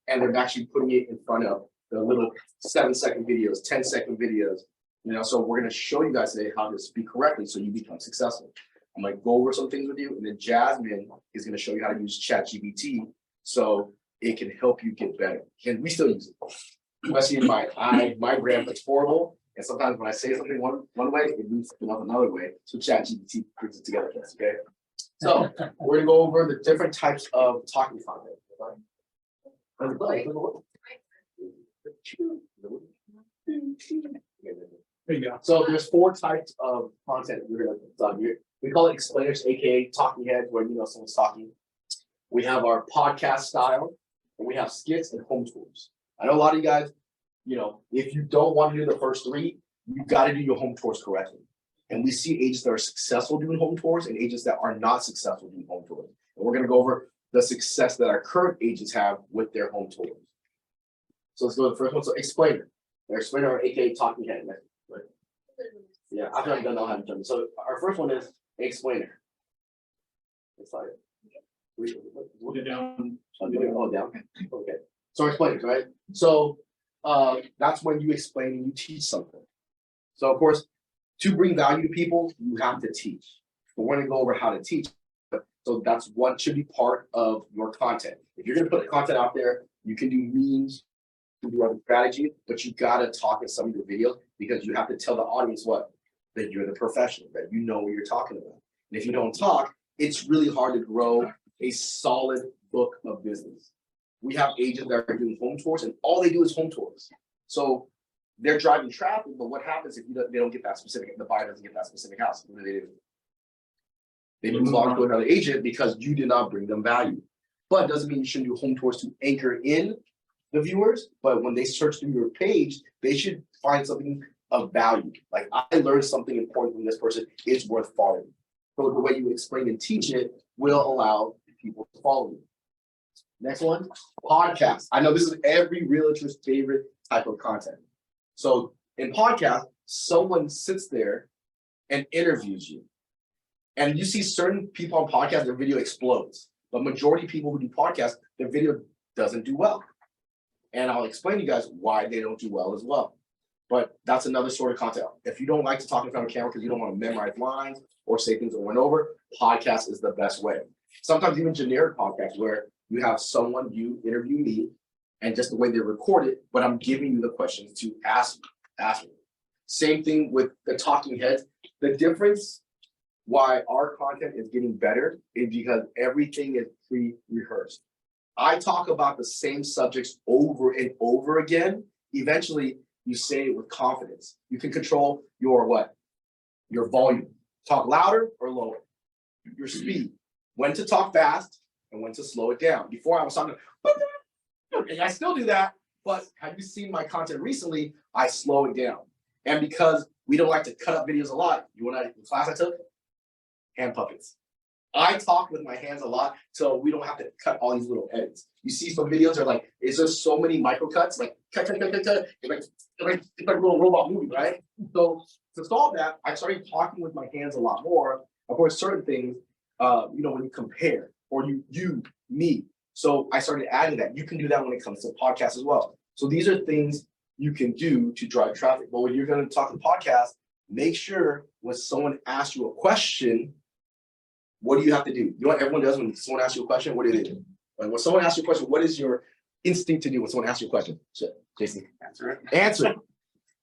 and they're actually putting it in front of the little 7-second videos, 10-second videos. You know, so we're gonna show you guys today how to speak correctly so you become successful. I'm gonna go over some things with you, and then Jasmine is gonna show you how to use ChatGPT so it can help you get better. And we still use it. Especially in my brand looks horrible. And sometimes when I say something one way, it means another way. So ChatGPT brings it together for us, okay? So we're gonna go over the different types of talking content. There you go. So there's 4 types of content we're gonna here. We call it explainers, aka talking heads, where someone's talking. We have our podcast style, and we have skits and home tours. I know a lot of you guys, if you don't want to do the first 3, you got to do your home tours correctly. And we see agents that are successful doing home tours and agents that are not successful doing home tours. And we're gonna go over the success that our current agents have with their home tours. So let's go to the first one. So explainer. Our explainer, aka talking head. Right? Yeah, after I'm done, I'll have it done. So our first one is explainer. It's like We'll get down. oh, down. Okay. So explainers, right? So that's when you explain and you teach something. So of course, to bring value to people, you have to teach. But we're gonna go over how to teach. So that's what should be part of your content. If you're gonna put content out there, you can do memes, you can do other strategy, but you gotta talk in some of your videos because you have to tell the audience that you're the professional, that you know what you're talking about. And if you don't talk, it's really hard to grow a solid book of business. We have agents that are doing home tours and all they do is home tours. So they're driving traffic, but what happens if they don't get that specific, the buyer doesn't get that specific house? What do? They move on to another agent because you did not bring them value. But it doesn't mean you shouldn't do home tours to anchor in the viewers, but when they search through your page, they should find something of value. Like, I learned something important from this person, it's worth following. So the way you explain and teach it will allow people to follow you. Next one, podcast. I know this is every realtor's favorite type of content. So in podcast, someone sits there and interviews you. And you see certain people on podcasts, their video explodes. But majority of people who do podcasts, their video doesn't do well. And I'll explain to you guys why they don't do well as well. But that's another sort of content. If you don't like to talk in front of camera because you don't want to memorize lines or say things over and over, podcast is the best way. Sometimes even generic podcasts where you have someone, you interview me, and just the way they record it, but I'm giving you the questions to ask me. Same thing with the talking heads. The difference why our content is getting better is because everything is pre-rehearsed. I talk about the same subjects over and over again. Eventually, you say it with confidence. You can control your what? Your volume. Talk louder or lower. Your speed. When to talk fast and when to slow it down. Before I was talking, and I still do that, but have you seen my content recently? I slow it down. And because we don't like to cut up videos a lot, the class I took? Hand puppets. I talk with my hands a lot, so we don't have to cut all these little edits. You see some videos are like, it's just so many micro cuts, like cut. It's like a little robot movie, right? So to solve that, I started talking with my hands a lot more. Of course, certain things, when you compare or me. So I started adding that. You can do that when it comes to podcasts as well. So these are things you can do to drive traffic. But when you're going to talk to podcast, make sure when someone asks you a question, what do you have to do? You know what everyone does when someone asks you a question? What do they do? Like when someone asks you a question, what is your instinct to do when someone asks you a question? Jason, answer it. Answer it.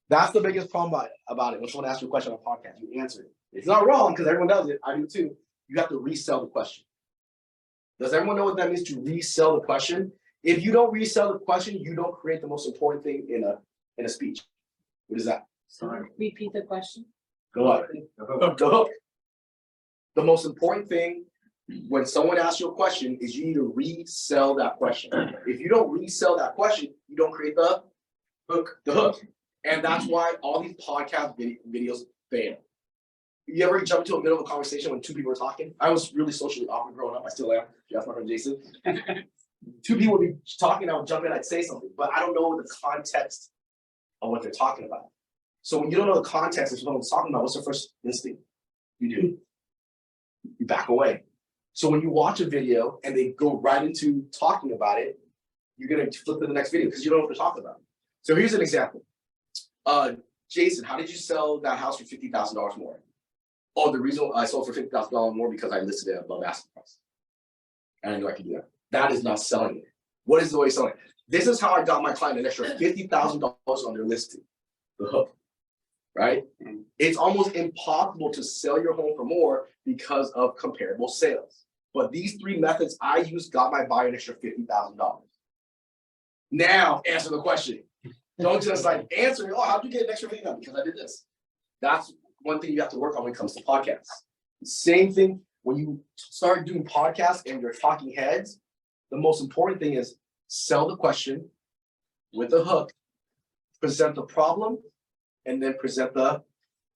That's the biggest problem about it. When someone asks you a question on a podcast, you answer it. It's not wrong because everyone does it. I do too. You have to resell the question. Does everyone know what that means to resell the question? If you don't resell the question, you don't create the most important thing in a speech. What is that? Sorry. Repeat the question. Go up. The hook. The most important thing when someone asks you a question is you need to resell that question. If you don't resell that question, you don't create the hook. And that's why all these podcast videos fail. You ever jump into the middle of a conversation when two people are talking? I was really socially awkward growing up. I still am. That's my friend Jason. Two people would be talking, I would jump in, I'd say something, but I don't know the context of what they're talking about. So when you don't know the context of what I'm talking about, what's the first instinct you do? You back away. So when you watch a video and they go right into talking about it, you're gonna flip to the next video because you don't know what they're talking about. So here's an example. Jason, how did you sell that house for $50,000 more? Oh, the reason I sold for $50,000 more because I listed it above asking price. And I knew I could do that. That is not selling it. What is the way of selling it? This is how I got my client an extra $50,000 on their listing. The hook, right? It's almost impossible to sell your home for more because of comparable sales. But these 3 methods I used got my buyer an extra $50,000. Now answer the question. Don't just like answer, oh, how'd you get an extra $50,000? Because I did this. That's one thing you have to work on when it comes to podcasts. Same thing when you start doing podcasts and you're talking heads, the most important thing is sell the question with a hook, present the problem, and then present the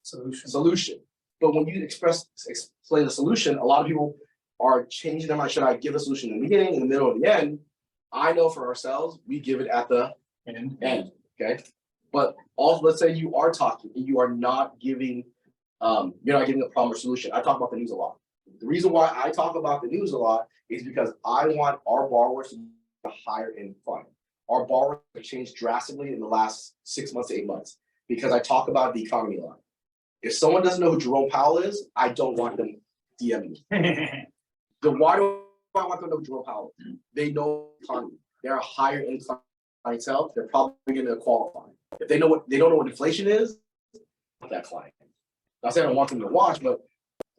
solution. But when you explain the solution, a lot of people are changing their mind. Should I give the solution in the beginning, in the middle, or the end? I know for ourselves, we give it at the end. Okay. But also, let's say you are talking and you are not giving, you're not giving a problem or solution. I talk about the news a lot. The reason why I talk about the news a lot is because I want our borrowers to be a higher end fund. Our borrowers have changed drastically in the last 6 months to 8 months because I talk about the economy a lot. If someone doesn't know who Jerome Powell is, I don't want them DMing me. Why do I want them to know who Jerome Powell is? They know the economy. They're a higher end clientele. They're probably going to qualify. If they don't know what inflation is, that client. Not saying I don't want them to watch, but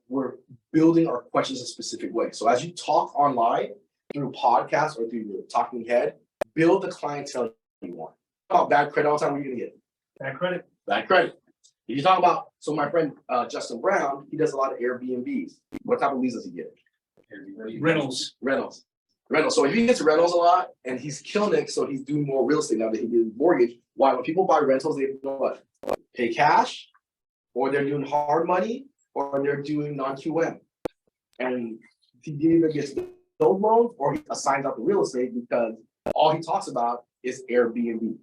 we're building our questions a specific way. So as you talk online through podcasts or through your talking head, build the clientele you want. Talk about bad credit all the time. What are you gonna get? Bad credit. Bad credit. If you talk about, so my friend Justin Brown, he does a lot of Airbnbs. What type of leads does he get? Rentals. So if he gets rentals a lot and he's killing it, so he's doing more real estate now that he did mortgage. Why? When people buy rentals, they know what? Pay cash, or they're doing hard money, or they're doing non-QM. And he either gets those loans or he assigns out the real estate because all he talks about is Airbnb.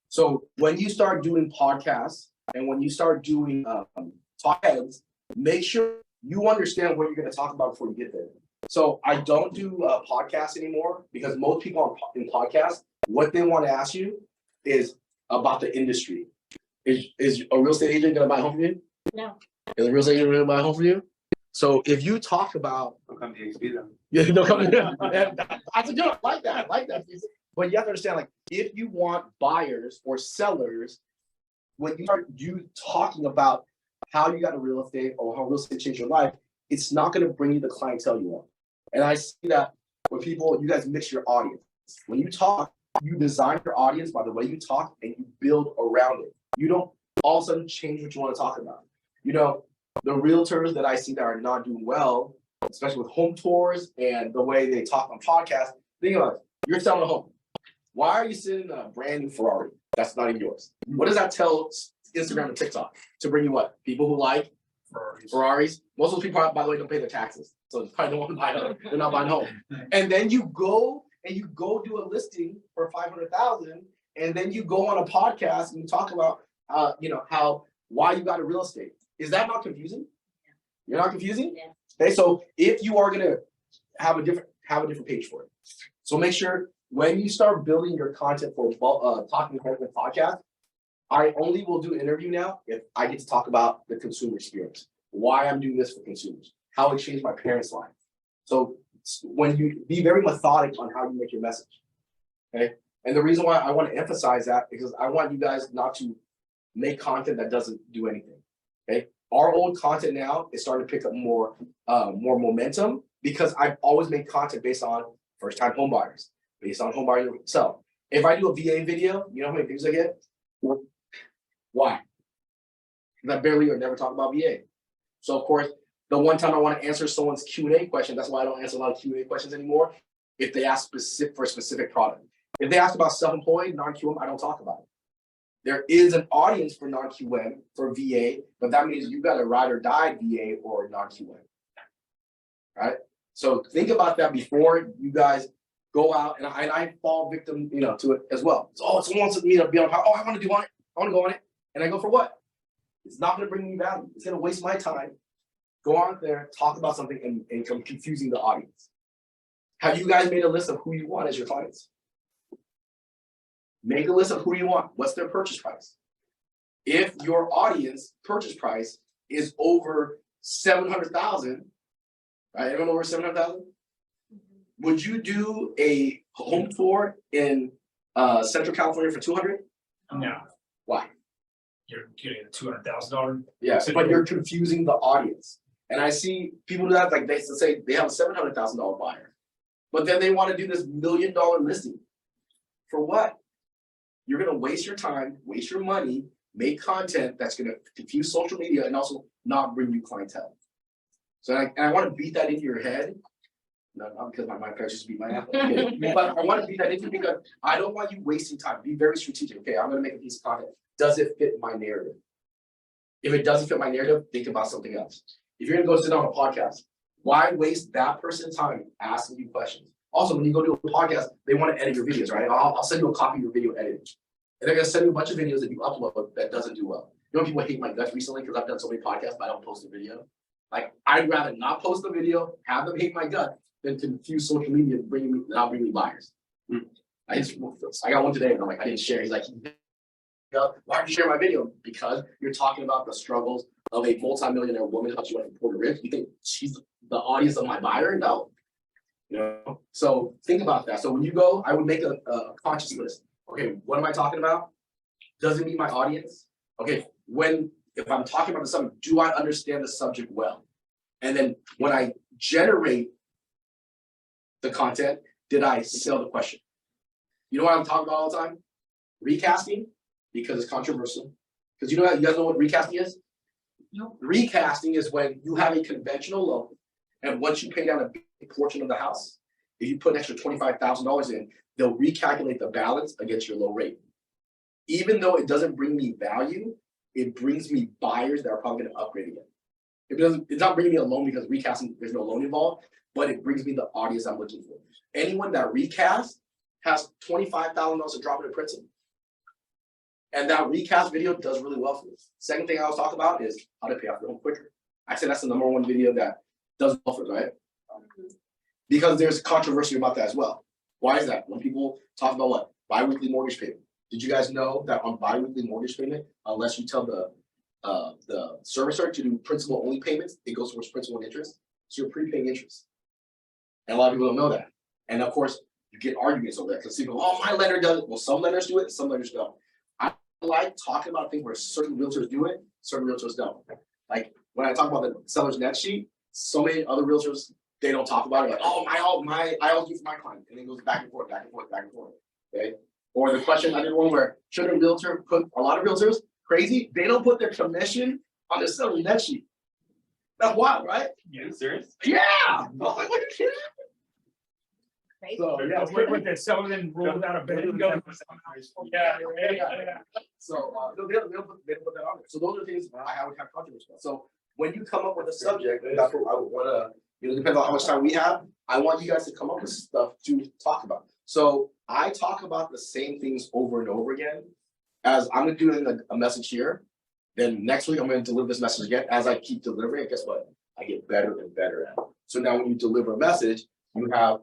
So when you start doing podcasts and when you start doing talk heads, make sure you understand what you're going to talk about before you get there. So I don't do podcasts anymore because most people in podcasts, what they want to ask you is about the industry. Is a real estate agent going to buy a home for you? No. Is a real estate agent going to buy a home for you? So if you talk about, Don't come to HB though. yeah, no, come I said, I like that. But you have to understand, like, if you want buyers or sellers, when you start talking about how you got a real estate or how real estate changed your life, it's not going to bring you the clientele you want. And I see that when people, you guys mix your audience. When you talk, you design your audience by the way you talk and you build around it. You don't all of a sudden change what you want to talk about. You know, the realtors that I see that are not doing well, especially with home tours and the way they talk on podcasts, think about it. You're selling a home. Why are you sitting in a brand new Ferrari that's not in yours? What does that tell Instagram and TikTok? To bring you what? People who like Ferraris. Most of those people, by the way, don't pay their taxes. So they probably don't want to buy them. They're not buying home. And then you go do a listing for $500,000, and then you go on a podcast and you talk about why you got a real estate. Is that not confusing? You're not confusing? Yeah. Okay, so if you are gonna have a different page for it. So make sure when you start building your content for talking heads and podcast, I only will do an interview now if I get to talk about the consumer experience, why I'm doing this for consumers, how it changed my parents' life. So when you be very methodic on how you make your message, okay? And the reason why I want to emphasize that is because I want you guys not to make content that doesn't do anything, okay? Our old content now is starting to pick up more momentum because I've always made content based on first-time home buyers, based on home buyers themselves. If I do a VA video, you know how many views I get? Why? Because I barely or never talk about VA. So of course, the one time I want to answer someone's Q&A question, that's why I don't answer a lot of Q&A questions anymore. If they ask for a specific product. If they ask about self-employed, non-QM, I don't talk about it. There is an audience for non-QM, for VA, but that means you got a ride or die VA or non-QM. Right? So think about that before you guys go out, and I fall victim, to it as well. So, someone wants me to be on. Oh, I want to do on it. I want to go on it, and I go for what? It's not going to bring me value. It's going to waste my time. Go on there, talk about something, and come confusing the audience. Have you guys made a list of who you want as your clients? Make a list of who you want. What's their purchase price? if your audience purchase price is over 700,000, right? Everyone over 700,000? Would you do a home tour in Central California for 200? No, Why? you're getting a $200,000. Yes, but you're confusing the audience. And I see people do that, like they say they have a $700,000 buyer, but then they want to do this $1 million listing. For what? You're gonna waste your time, waste your money, make content that's gonna confuse social media and also not bring you clientele. So I want to beat that into your head. No, not because my parents just beat my ass. Okay. But I want to beat that into because I don't want you wasting time. Be very strategic. Okay, I'm gonna make a piece of content. Does it fit my narrative? If it doesn't fit my narrative, think about something else. If you're gonna go sit on a podcast, why waste that person's time asking you questions? Also, when you go do a podcast, they want to edit your videos, right? I'll send you a copy of your video edited. And they're gonna send you a bunch of videos that you upload that doesn't do well. You know, people hate my guts recently because I've done so many podcasts, but I don't post a video. Like, I'd rather not post the video, have them hate my gut, than confuse social media and bring me buyers. I got one today and I'm like, I didn't share. He's like, why did you share my video? Because you're talking about the struggles of a multi-millionaire woman how she went from Puerto Rico. You think she's the audience of my buyer? No. You know, so think about that. So when you go, I would make a conscious list. Okay, what am I talking about? Does it meet my audience? Okay, if I'm talking about the subject, do I understand the subject well? And then when I generate the content, did I sell the question? You know what I'm talking about all the time? Recasting, because it's controversial. Because you guys know what recasting is? No. Recasting is when you have a conventional loan, and once you pay down a big portion of the house, if you put an extra $25,000 in, they'll recalculate the balance against your low rate. Even though it doesn't bring me value, it brings me buyers that are probably going to upgrade again. It's not bringing me a loan because recasting, there's no loan involved, but it brings me the audience I'm looking for. Anyone that recasts has $25,000 to drop in a principal. And that recast video does really well for us. Second thing I was talking about is how to pay off your home quicker. I said that's the #1 video that does well for us, right? Because there's controversy about that as well. Why is that? When people talk about what? Bi-weekly mortgage payment. Did you guys know that on bi-weekly mortgage payment, unless you tell the servicer to do principal only payments, it goes towards principal and interest. So you're prepaying interest. And a lot of people don't know that. And of course, you get arguments over that because people, oh, my lender does it. Well, some lenders do it, some lenders don't. I like talking about things where certain realtors do it, certain realtors don't. Like when I talk about the seller's net sheet, so many other realtors, they don't talk about it. Like, oh, I always do for my client. And it goes back and forth, back and forth, back and forth. Okay. Or the question, I did one where should a realtor put, a lot of realtors, crazy, they don't put their commission on the seller's net sheet. That's wild, right? Yeah, serious? Yeah. I'm like, what are you kidding? So yeah, With the selling rolled out of bed and go. Yeah. so they'll put that on there. So those are things I would have controversy about. So when you come up with a subject, and that's what I would want to, depends on how much time we have. I want you guys to come up with stuff to talk about. So I talk about the same things over and over again. As I'm gonna do a message here, then next week I'm gonna deliver this message again. As I keep delivering it, guess what? I get better and better at it. So now when you deliver a message, you have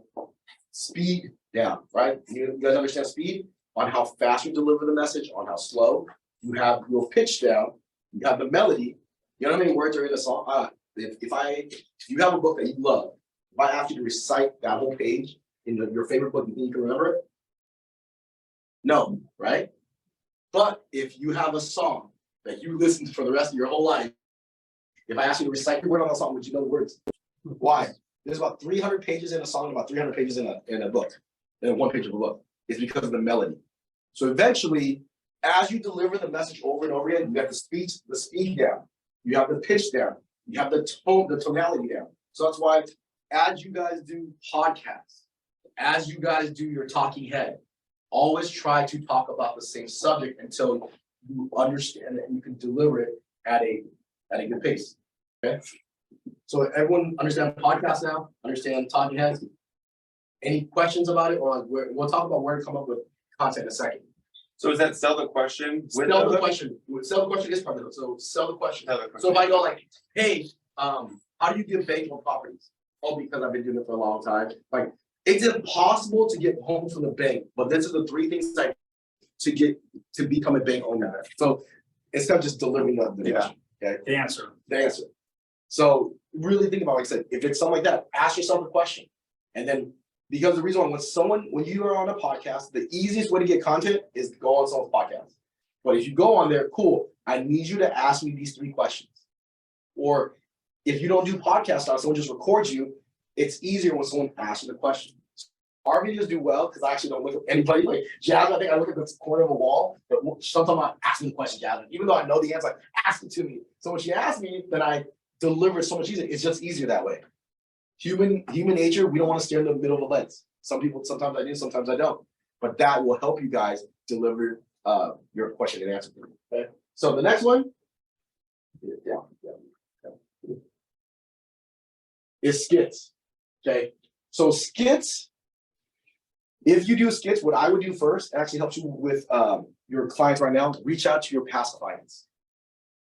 speed down, right? You guys understand speed on how fast you deliver the message, on how slow. You have your pitch down, you have the melody. You know how many words are in a song? If you have a book that you love, if I ask you to recite that whole page in your favorite book, you think you can remember it? No, right? But if you have a song that you listen to for the rest of your whole life, if I ask you to recite your word on the song, would you know the words? Why? There's about 300 pages in a song, about 300 pages in a book, in one page of a book. It's because of the melody. So eventually, as you deliver the message over and over again, you have the speed down, you have the pitch down, you have the tonality down. So that's why, as you guys do podcasts, as you guys do your talking head, always try to talk about the same subject until you understand it and you can deliver it at a good pace. Okay. So everyone understand podcast now, understand talking heads. Any questions about it, or like we'll talk about where to come up with content in a second. So is that sell the question? Sell the question. Sell the question is part of it. So sell the question. So if I go like, hey, how do you get bank on properties? Oh, because I've been doing it for a long time. Like, it's impossible to get homes from the bank, but this is the 3 things to become a bank owner. So instead of just delivering the Yeah. question, okay? The answer. The answer. So really think about, like I said, if it's something like that, ask yourself a question. And then, because the reason why when you are on a podcast, the easiest way to get content is to go on someone's podcast. But if you go on there, cool, I need you to ask me these 3 questions. Or if you don't do podcast on, someone just records you, it's easier when someone asks you the question. Our videos do well because I actually don't look at anybody. Like Jasmine, I think I look at the corner of a wall, but sometimes I ask me the question, Jasmine, even though I know the answer, like, ask it to me. So when she asks me, then I deliver it so much easier. It's just easier that way. Human nature, we don't want to stare in the middle of a lens. Some people, sometimes I do, sometimes I don't. But that will help you guys deliver your question and answer. Okay. So the next one, is skits. Okay. So skits, if you do skits, what I would do first, it actually helps you with your clients right now, reach out to your past clients.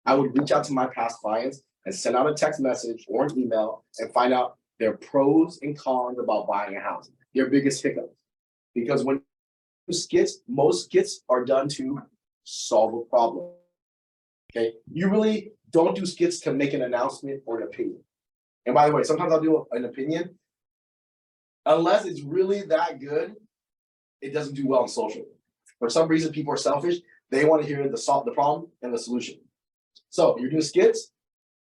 I would reach out to my past clients and send out a text message or an email and find out their pros and cons about buying a house, their biggest hiccups. Because when you do skits, most skits are done to solve a problem. Okay, you really don't do skits to make an announcement or an opinion. And by the way, sometimes I'll do an opinion. Unless it's really that good, it doesn't do well on social. For some reason, people are selfish. They want to hear the problem and the solution. So you're doing skits,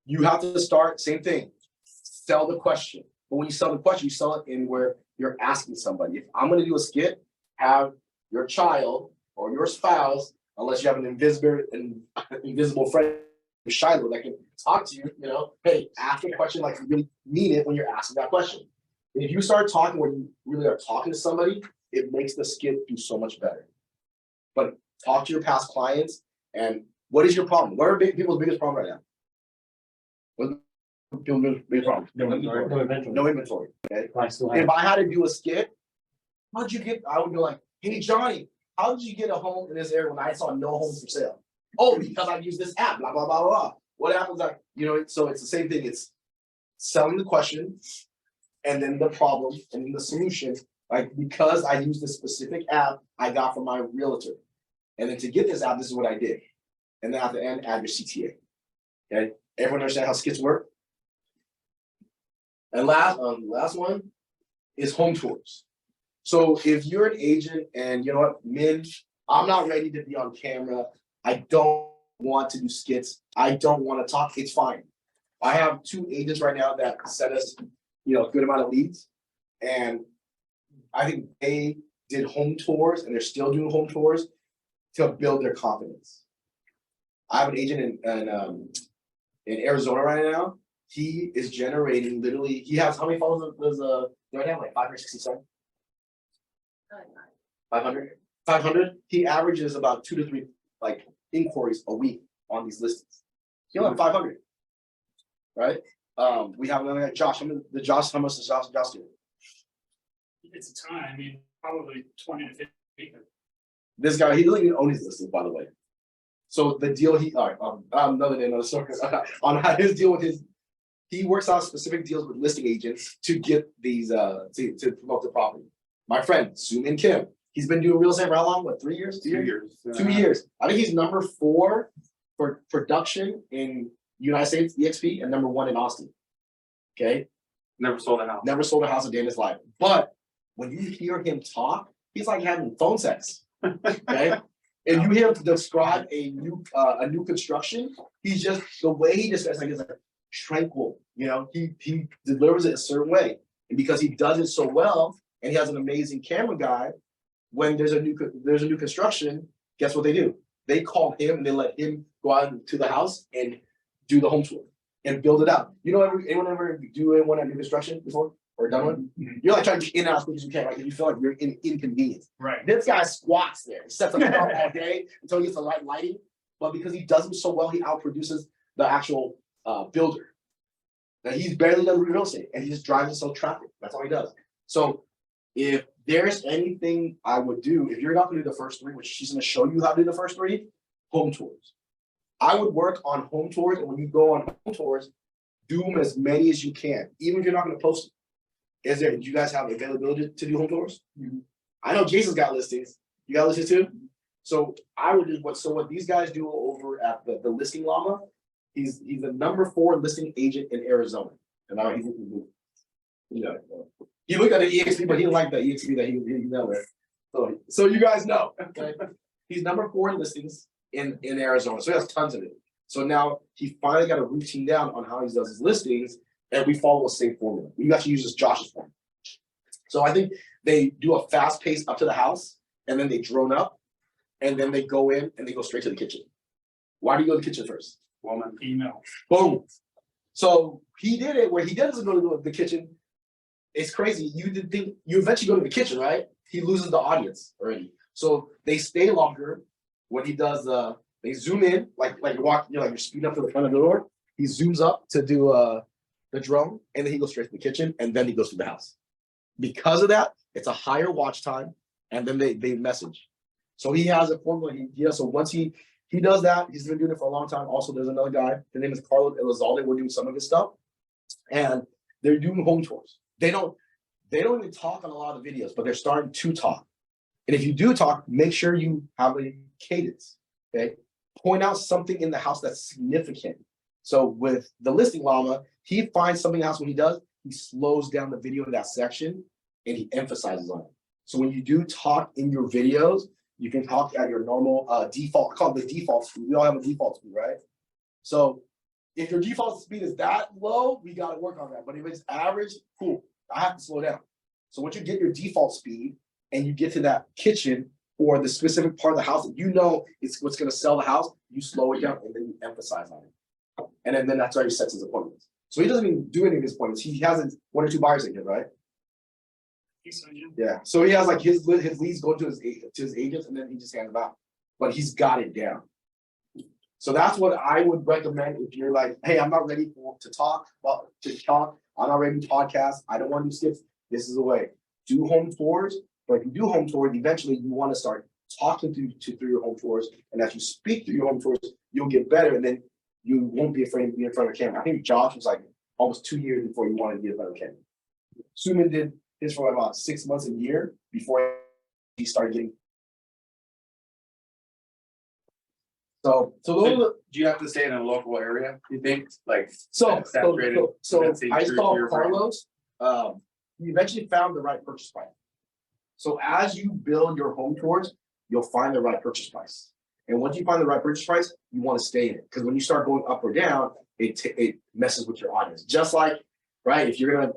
you have to start, same thing, sell the question. But when you sell the question, you sell it in where you're asking somebody. If I'm going to do a skit, have your child or your spouse, unless you have an invisible friend, Shiloh, that can talk to you, hey, ask a question like you really mean it when you're asking that question. And if you start talking when you really are talking to somebody, it makes the skit do so much better. But talk to your past clients and what is your problem? What are people's biggest problem right now? What's people's biggest problem? No inventory. No inventory. Okay. I still have. If I had to do a skit, I would be like, hey Johnny, how did you get a home in this area when I saw no homes for sale? Oh, because I use this app, blah, blah, blah, blah. What happens? So it's the same thing. It's selling the question and then the problem and then the solution. Like, because I use this specific app I got from my realtor. And then to get this app, this is what I did. And then at the end, add your CTA. Okay. Everyone understand how skits work? And last one is home tours. So if you're an agent and you know what, Minh, I'm not ready to be on camera. I don't want to do skits. I don't want to talk. It's fine. I have 2 agents right now that sent us, a good amount of leads. And I think they did home tours and they're still doing home tours to build their confidence. I have an agent in Arizona right now. He is generating literally, he has, how many followers does right now? Like 567? 500? 500? He averages about 2 to 3 inquiries a week on these listings. He only have 500. Right? We have another guy, Josh. How much does Josh do? It's a ton, I mean, probably 20 to 50 people. This guy, he doesn't even own his listings, by the way. So the deal another day, another story on how his deal with he works out specific deals with listing agents to get these to promote the property. My friend, Zoom and Kim, he's been doing real estate for how long? What, 3 years? 2 years? 2 years. I think he's number 4 for production in United States, EXP, and number 1 in Austin. Okay. Never sold a house. Never sold a house a day in his life. But when you hear him talk, he's like having phone sex. Okay. And you hear him describe a new construction, he's just, the way he describes it is like tranquil. He delivers it a certain way. And because he does it so well, and he has an amazing camera guy, when there's a new construction, guess what they do? They call him and they let him go out to the house and do the home tour and build it out. Anyone ever do one at new construction before or done one? You're like trying to get in and out as quick as you can, right? You feel like you're inconvenienced. Right. This guy squats there, he sets up all day until he gets the right lighting. But because he does them so well, he outproduces the actual builder. Now he's barely done real estate and he just drives and sells traffic. That's all he does. So if there's anything I would do, if you're not gonna do the first 3, which she's gonna show you how to do the first 3, home tours. I would work on home tours, and when you go on home tours, do them as many as you can, even if you're not gonna post them. Do you guys have availability to do home tours? I know Jason's got listings. You got listings too? So I would just, what these guys do over at the listing llama, he's the number 4 listing agent in Arizona. And now he's, you know, he looked at the EXP, but he didn't like the EXP that he never. So you guys know, okay? He's number 4 in listings in Arizona, so he has tons of it. So now he finally got a routine down on how he does his listings, and we follow the same formula. We actually use this Josh's formula. So I think they do a fast pace up to the house, and then they drone up, and then they go in and they go straight to the kitchen. Why do you go to the kitchen first? Woman, email. Boom. So he did it where he doesn't go to the kitchen. It's crazy. You did think you eventually go to the kitchen, right? He loses the audience already. So they stay longer. When he does they zoom in, like you walk, you're speeding up to the front of the door. He zooms up to do the drone, and then he goes straight to the kitchen, and then he goes to the house. Because of that, it's a higher watch time, and then they message. So he has a formula. So once he does that, he's been doing it for a long time. Also, there's another guy. His name is Collin. We're doing some of his stuff, and they're doing home tours. They don't even talk on a lot of videos, but they're starting to talk. And if you do talk, make sure you have a cadence. Okay, point out something in the house that's significant. So with the listing llama, he finds something else. When he does, he slows down the video in that section and he emphasizes on it. So when you do talk in your videos, you can talk at your normal default, called the default speed. We all have a default speed, right? So if your default speed is that low, we got to work on that. But if it's average, cool, I have to slow down. So once you get your default speed and you get to that kitchen or the specific part of the house that you know it's what's going to sell the house, you slow it down and then you emphasize on it. And then that's why he sets his appointments. So he doesn't even do any of his appointments. He has 1 or 2 buyers in here, right? Yeah. So he has like his leads go to his agents, and then he just hands them out. But he's got it down. So that's what I would recommend if you're like, hey, I'm not ready to talk. I'm not ready to podcast. I don't want to do skips. This is the way. Do home tours. But if you do home tours, eventually you want to start talking through your home tours. And as you speak through your home tours, you'll get better. And then you won't be afraid to be in front of a camera. I think Josh was like almost 2 years before he wanted to be in front of a camera. Suman did his for about 6 months, a year before he started getting. So those are, Do you have to stay in a local area, you think, like? so saturated, let's say I through saw your Carlos, he eventually found the right purchase price. So as you build your home tours, you'll find the right purchase price. And once you find the right purchase price, you want to stay in it. Because when you start going up or down, it messes with your audience. Just like, right, if you're going to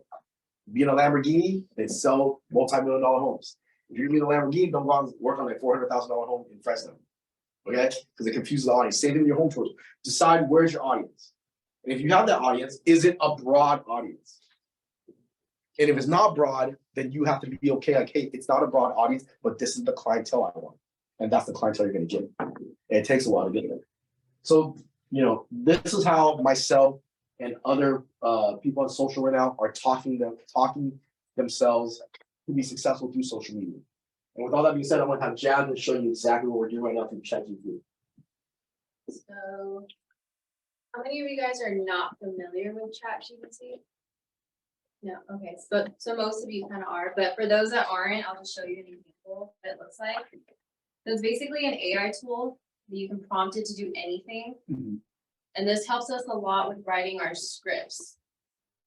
be in a Lamborghini, they sell multi-million-dollar homes. If you're going to be in a Lamborghini, don't go out and work on a $400,000 home in Fresno. Okay? Because it confuses the audience. Same thing in your home tours. Decide where's your audience. And if you have that audience, is it a broad audience? And if it's not broad, then you have to be okay. Like, hey, it's not a broad audience, but this is the clientele I want. And that's the clientele you're going to get. And it takes a while to get there. So, this is how myself and other people on social right now are talking themselves to be successful through social media. And with all that being said, I'm going to have Jasmine show you exactly what we're doing right now through ChatGPT. So, how many of you guys are not familiar with ChatGPT? No, okay, so most of you kind of are, but for those that aren't, I'll just show you an example of what it looks like. So it's basically an AI tool that you can prompt it to do anything. Mhm. And this helps us a lot with writing our scripts.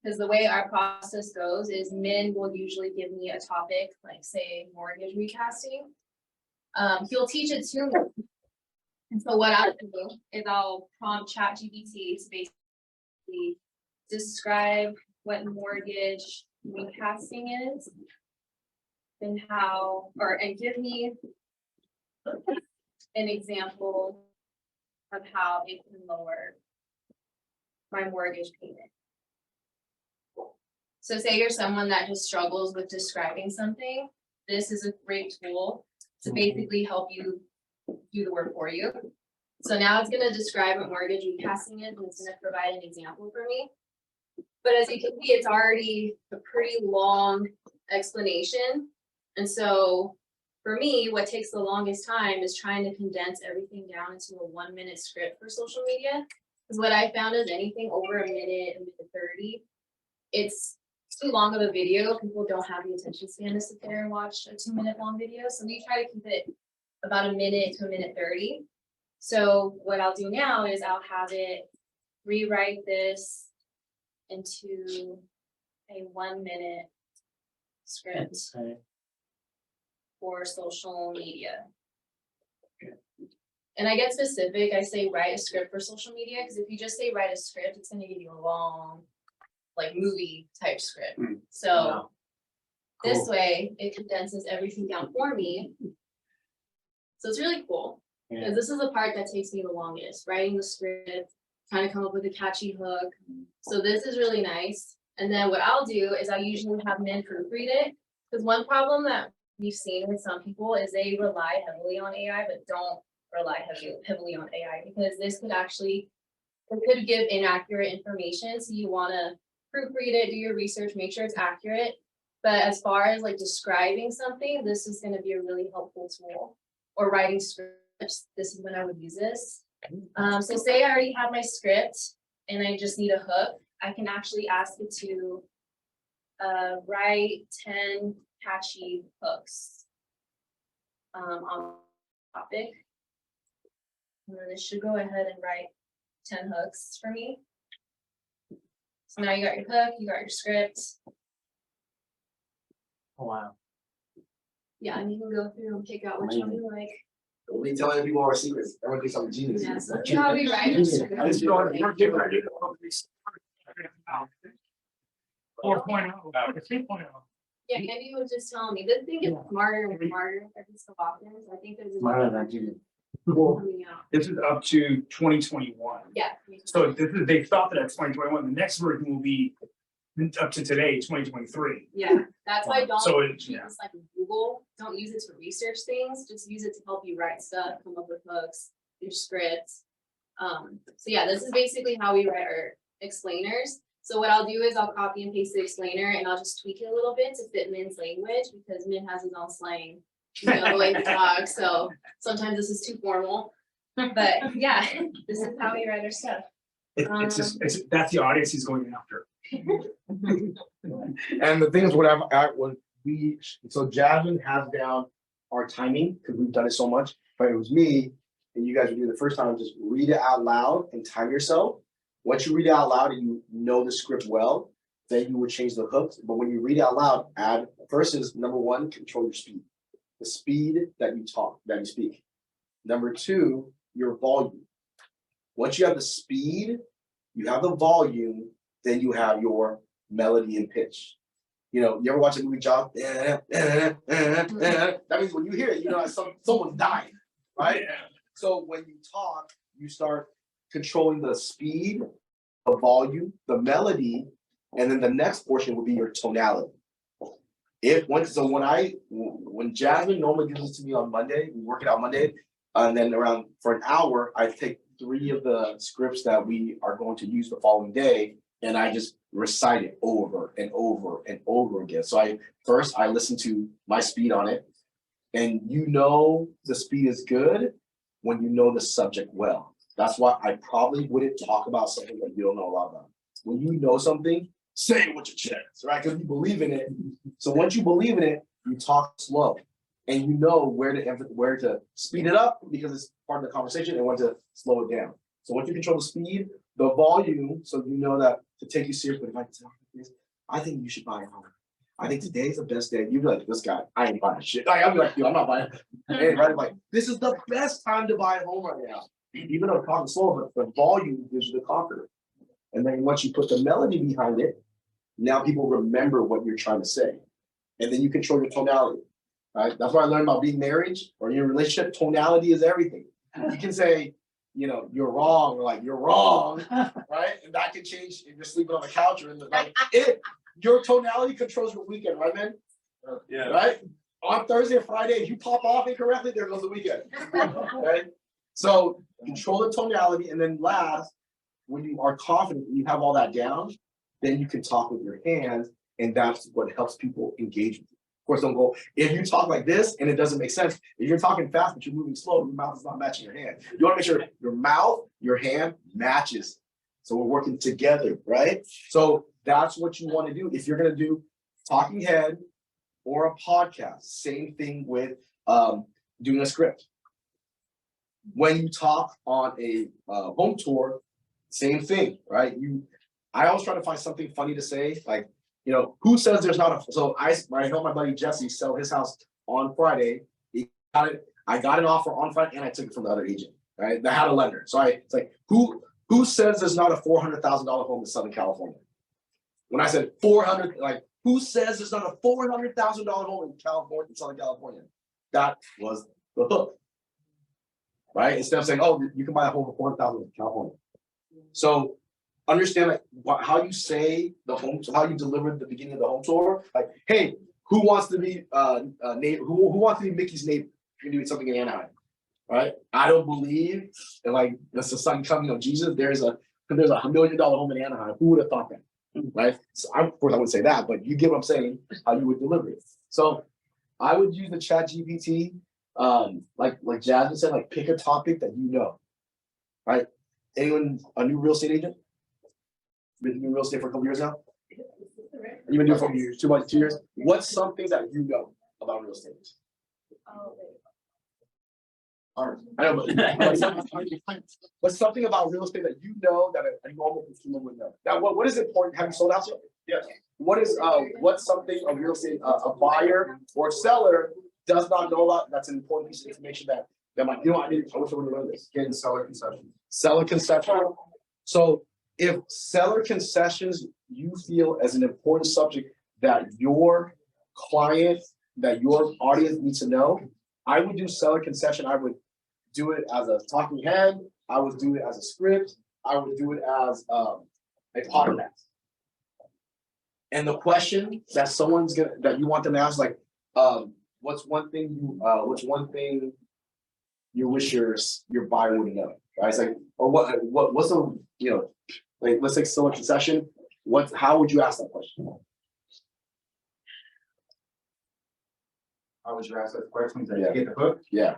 Because the way our process goes is Minh will usually give me a topic, like say mortgage recasting. He'll teach it to me. And so what I'll do is I'll prompt ChatGPT to basically describe what mortgage recasting is and and give me an example of how it can lower my mortgage payment. So say you're someone that just struggles with describing something, this is a great tool to basically help you do the work for you. So now it's going to describe what mortgage recasting is, and it's going to provide an example for me. But as you can see, it's already a pretty long explanation. And so for me, what takes the longest time is trying to condense everything down into a 1-minute script for social media. Because what I found is anything over a minute 30, it's too long of a video. People don't have the attention span to sit there and watch a 2-minute long video. So we try to keep it about a minute to a minute 30. So what I'll do now is I'll have it rewrite this into a 1-minute script for social media. And I get specific, I say write a script for social media, because if you just say write a script, it's gonna give you a long, like movie type script. So this way, it condenses everything down for me. So it's really cool, because this is the part that takes me the longest, writing the script, trying to come up with a catchy hook. So this is really nice. And then what I'll do is I usually have Minh proofread it, because one problem that we've seen with some people is they rely heavily on AI, but don't rely heavily on AI, because this could actually, it could give inaccurate information. So you want to proofread it, do your research, make sure it's accurate. But as far as like describing something, this is going to be a really helpful tool. Or writing scripts, this is when I would use this. So say I already have my script and I just need a hook, I can actually ask it to write 10 catchy hooks on topic. And then it should go ahead and write 10 hooks for me. So now you got your hook, you got your script. Oh, wow. Yeah, and you can go through and pick out which one you like. We telling people our secrets. Everyone thinks I'm a genius. Yeah, so that's how we write a script. I just don't- we're getting ready to go. 4.0, 3.0. Yeah, Andy was just telling me, this thing gets smarter and smarter every so often, so I think there's a Smarter than you. Well, coming out. this is up to 2021. Yeah. So this is, they stopped it at 2021. The next version will be up to today, 2023. Yeah, that's why don't So use yeah. this like Google, don't use it to research things, just use it to help you write stuff, come up with hooks, your scripts. So yeah, this is basically how we write our explainers. So what I'll do is I'll copy and paste the explainer and I'll just tweak it a little bit to fit Minh's language, because Minh has his own slang, you know, the way he talks, so sometimes this is too formal. But yeah, this is how we write our stuff. It's just, that's the audience he's going after. And the thing is, so Jasmine has down our timing, because we've done it so much, but it was me, and you guys would do the first time, just read it out loud and time yourself. Once you read it out loud and you know the script well, then you would change the hooks. But when you read it out loud, add, first is number one, control your speed. The speed that you talk, that you speak. Number two, your volume. Once you have the speed, you have the volume, then you have your melody and pitch. You know, you ever watch a movie job? That means when you hear it, you know someone's dying, right? So when you talk, you start controlling the speed, the volume, the melody, and then the next portion will be your tonality. When Jasmine normally gives it to me on Monday, we work it out Monday, and then around for an hour, I take 3 of the scripts that we are going to use the following day, and I just recite it over and over and over again. So I listen to my speed on it, and you know the speed is good when you know the subject well. That's why I probably wouldn't talk about something that you don't know a lot about. When you know something, say it with your chest, right? Because you believe in it. So once you believe in it, you talk slow, and you know where to speed it up because it's part of the conversation, and when to slow it down. So once you control the speed, the volume, so you know that to take you seriously, if I tell you this, I think you should buy a home. I think today's the best day. You'd be like, this guy, I ain't buying shit. Like, I'll be like, yo, I'm not buying it. And right, like, this is the best time to buy a home right now. Even though it's talking slow, but the volume gives you the confidence. And then once you put the melody behind it, now people remember what you're trying to say. And then you control your tonality. Right? That's what I learned about being married or in your relationship. Tonality is everything. You can say, you know, you're wrong, or like you're wrong, right? And that can change if you're sleeping on the couch or in the like your tonality controls your weekend, right, man? Yeah. Right? On Thursday or Friday, if you pop off incorrectly, there goes the weekend. Right? So control the tonality, and then last, when you are confident and you have all that down, then you can talk with your hands, and that's what helps people engage with you. Of course, don't go, if you talk like this and it doesn't make sense, if you're talking fast but you're moving slow, your mouth is not matching your hand. You want to make sure your mouth, your hand matches. So we're working together, right? So that's what you want to do. If you're going to do talking head or a podcast, same thing with doing a script. When you talk on a home tour, same thing, right? I always try to find something funny to say, like, who says there's not a, so I helped my buddy Jesse sell his house on Friday. He got it, I got an offer on Friday and I took it from the other agent, right? That had a lender. So it's like, who says there's not a $400,000 home in Southern California? When I said 400, like, who says there's not a $400,000 home in California, in Southern California? That was the hook, right? Instead of saying, oh, you can buy a home for $400,000 in California. So understand like how you say the home, how you deliver the beginning of the home tour. Like, hey, who wants to be neighbor? Who wants to be Mickey's neighbor? You're doing something in Anaheim, right? I don't believe that like that's the son coming of Jesus. There's a $1 million home in Anaheim. Who would have thought that, right? So of course I wouldn't say that, but you get what I'm saying. How you would deliver it. So I would use the Chat GPT, like Jasmine said, like pick a topic that you know, right? Anyone a new real estate agent? Been doing real estate for a couple years now? You've been doing it for years, 2 years. What's something that you know about real estate? I know, but something about real estate that you know that a normal consumer would know. Now, what is important? Have you sold house yet? Yes. What's something a real estate a buyer or seller does not know about? That's an important piece of information that might, I wish I would have learned this. Getting seller concession. Seller concession. So if seller concessions you feel as an important subject that your client, that your audience needs to know, I would do seller concession. I would do it as a talking head. I would do it as a script. I would do it as a podcast. And the question that that you want them to ask, like, what's one thing you wish your buyer would know? Right? It's like, or what's a, like, let's take seller concession. How would you ask that question? How would you ask that question? Did Yeah. you get the hook? Yeah.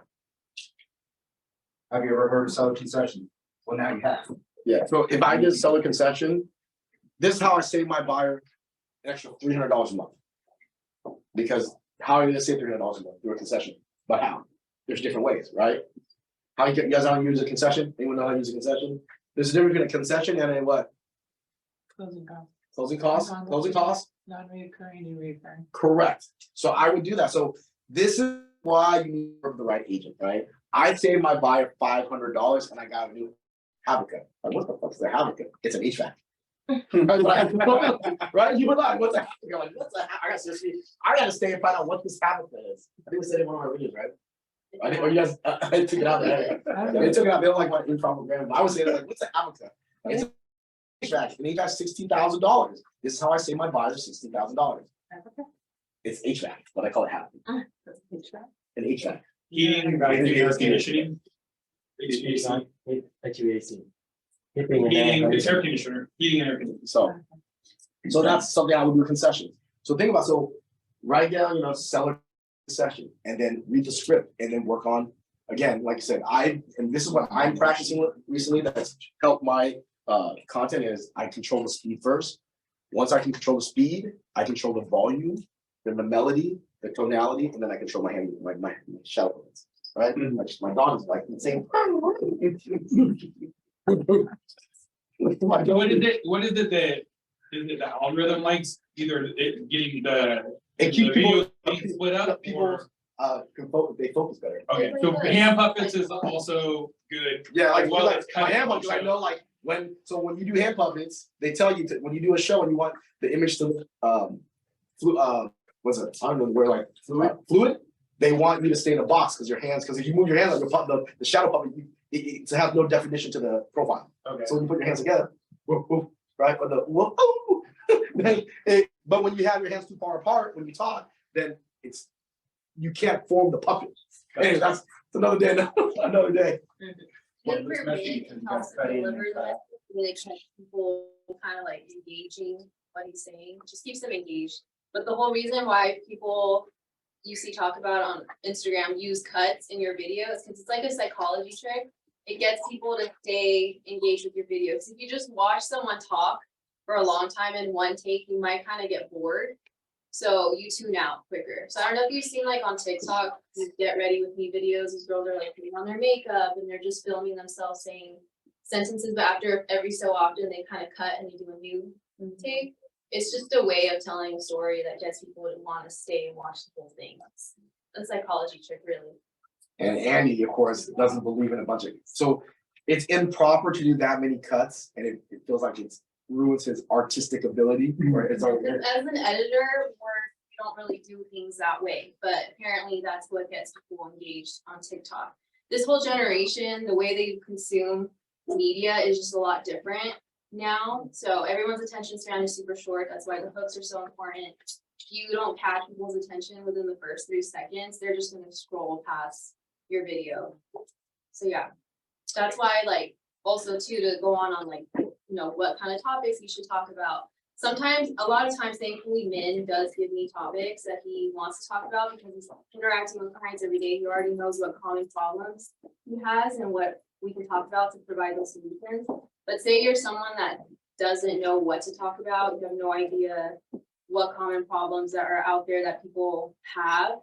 Have you ever heard of seller concession? Well, now you have. Yeah. So if I did seller concession, this is how I save my buyer an extra $300 a month. Because how are you gonna save $300 a month through a concession? But how? There's different ways, right? You guys know how to use a concession? Anyone know how to use a concession? There's a difference between a concession and a what? Closing costs. Closing costs? Closing costs? Non-reoccurring and reoccurring. Correct. So I would do that. So this is why you need the right agent, right? I saved my buyer $500 and I got a new Habakkuk. Like, what the fuck is a Habakkuk? It's an HVAC. Right? You were like, what's a Habakkuk? Like, I gotta stay and find out what this Habakkuk is. I think we said it in one of our videos, right? I think, or you guys, I took it out there. They took it out. They don't like my improper grammar. I was saying, like, what's a Habakkuk? It's an HVAC, and he got $16,000. This is how I save my buyers $16,000. It's HVAC, but I call it Habakkuk. An HVAC. Heating, air conditioning. HVAC. Heating, it's air conditioner, heating and air conditioning. So that's something I would do with concessions. So think about, write down, seller concession, and then read the script, and then work on, again, like I said, and this is what I'm practicing with recently that's helped my content is I control the speed first. Once I can control the speed, I control the volume, then the melody, the tonality, and then I control my hand, like my shout words, right? Like my dog is like insane. What is it the algorithm likes? Either it getting It keeps video being split up or they focus better. okay, so hand puppets is also good. Yeah, like Well, like it's kind my of hand puppets, I show. know like when you do hand puppets, they tell you when you do a show and you want the image to what's it? I don't know where like fluid. They want you to stay in a box because if you move your hands like the shadow puppet, it has no definition to the profile. Okay. So when you put your hands together, whoop, whoop, right? Or the whoop, but when you have your hands too far apart when you talk, then you can't form the puppet. Anyway, that's another day. Another day. And for me, it helps to deliver that, really keep people kind of like engaging what he's saying, just keeps them engaged. But the whole reason why people you see talk about on Instagram use cuts in your videos, because it's like a psychology trick. It gets people to stay engaged with your videos. If you just watch someone talk for a long time in one take, you might kind of get bored. So you tune out quicker. So I don't know if you've seen like on TikTok, these get ready with me videos, these girls are like putting on their makeup and they're just filming themselves saying sentences, but after every so often they kind of cut and they do a new take. It's just a way of telling a story that gets people to want to stay and watch the whole thing. It's a psychology trick, really. And Andy, of course, doesn't believe in a bunch of, so it's improper to do that many cuts, and it feels like it's ruins his artistic ability, or it's all. As an editor, we don't really do things that way, but apparently that's what gets people engaged on TikTok. This whole generation, the way they consume media is just a lot different now. So everyone's attention span is super short. That's why the hooks are so important. If you don't catch people's attention within the first 3 seconds, they're just gonna scroll past your video. So yeah, that's why like also too to go on like, you know, what kind of topics you should talk about. Sometimes, a lot of times, thankfully, Minh does give me topics that he wants to talk about because he's interacting with clients every day. He already knows what common problems he has and what we can talk about to provide those solutions. But say you're someone that doesn't know what to talk about, you have no idea what common problems that are out there that people have.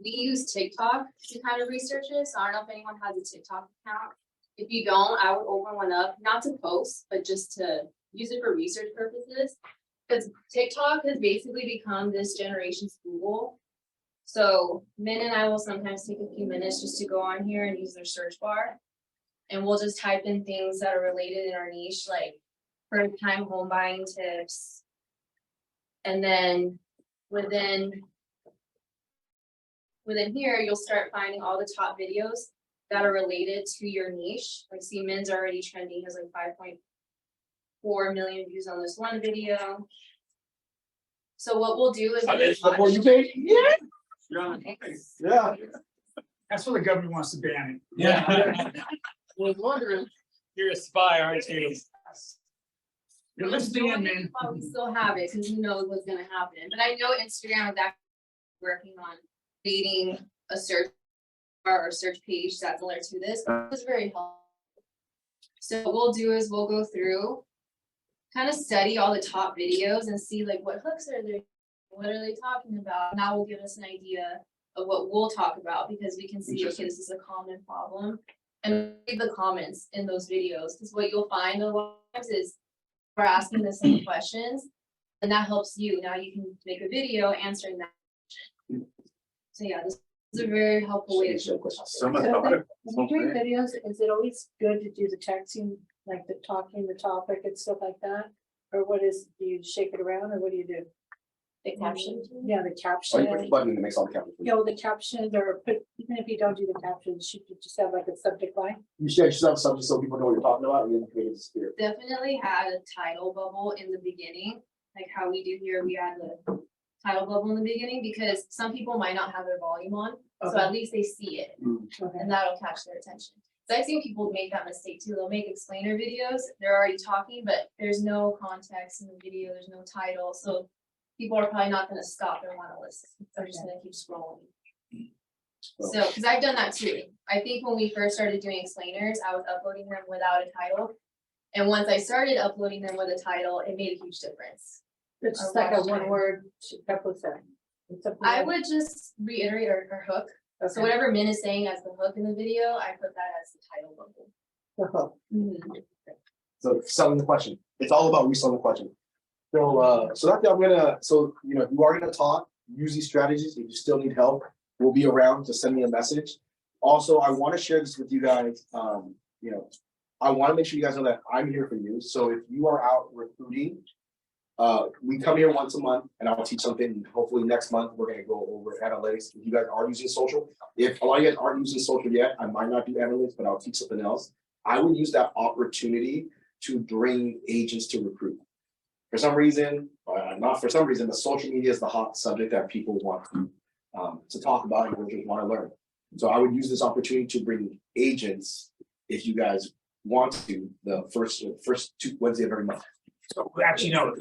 We use TikTok to kind of research it. So I don't know if anyone has a TikTok account. If you don't, I would open one up, not to post, but just to use it for research purposes. Because TikTok has basically become this generation's Google. So Minh and I will sometimes take a few minutes just to go on here and use their search bar. And we'll just type in things that are related in our niche, like first time home buying tips. And then within here, you'll start finding all the top videos that are related to your niche. Like see, Minh's already trending, he has like 5.4 million views on this one video. So what we'll do is Before you pay? Yeah. Yeah. That's what the government wants to ban it. Yeah. I was wondering. You're a spy, aren't you? You're listening in, man. But we still have it because who knows what's gonna happen. But I know Instagram is actually working on creating a search bar or search page that's similar to this. But it was very helpful. So what we'll do is we'll go through, kind of study all the top videos and see like what hooks are there, what are they talking about? That will give us an idea of what we'll talk about because we can see, okay, this is a common problem. And read the comments in those videos because what you'll find a lot of times is we're asking the same questions and that helps you. Now you can make a video answering that question. So yeah, this is a very helpful way to show questions. When you create videos, is it always good to do the texting, like the talking, the topic and stuff like that? Or what is, do you shake it around or what do you do? The caption. Yeah, the Oh, caption. you push the button and it makes all the captions. You know, the captions or put, even if you don't do the captions, you could just have like a subject line. You should yourself something so people know what you're talking about and then create a spirit. Definitely had a title bubble in the beginning, like how we do here, we had the title bubble in the beginning because some people might not have their volume on, so Okay. at least they see it Okay. and that'll catch their attention. So I've seen people make that mistake too. They'll make explainer videos, they're already talking, but there's no context in the video, there's no title, so people are probably not gonna stop and wanna listen. They're just gonna keep scrolling. So, cause I've done that too. I think when we first started doing explainers, I was uploading them without a title. And once I started uploading them with a title, it made a huge difference. It's just like a one word couple seven. I would just reiterate our hook. So whatever Minh is saying as the hook in the video, I put that as the title bubble. So selling the question. It's all about reselling the question. So so that's I'm gonna, so you know, you are gonna talk, use these strategies. If you still need help, we'll be around to send me a message. Also, I want to share this with you guys. You know, I want to make sure you guys know that I'm here for you. So if you are out recruiting, we come here once a month and I'll teach something. Hopefully next month, we're gonna go over analytics. If you guys are using social, if a lot of you guys aren't using social yet, I might not do analytics, but I'll teach something else. I would use that opportunity to bring agents to recruit. For some reason, not for some reason, the social media is the hot subject that people want to talk about and just want to learn. So I would use this opportunity to bring agents, if you guys want to, the first two Wednesday of every month. So actually, no,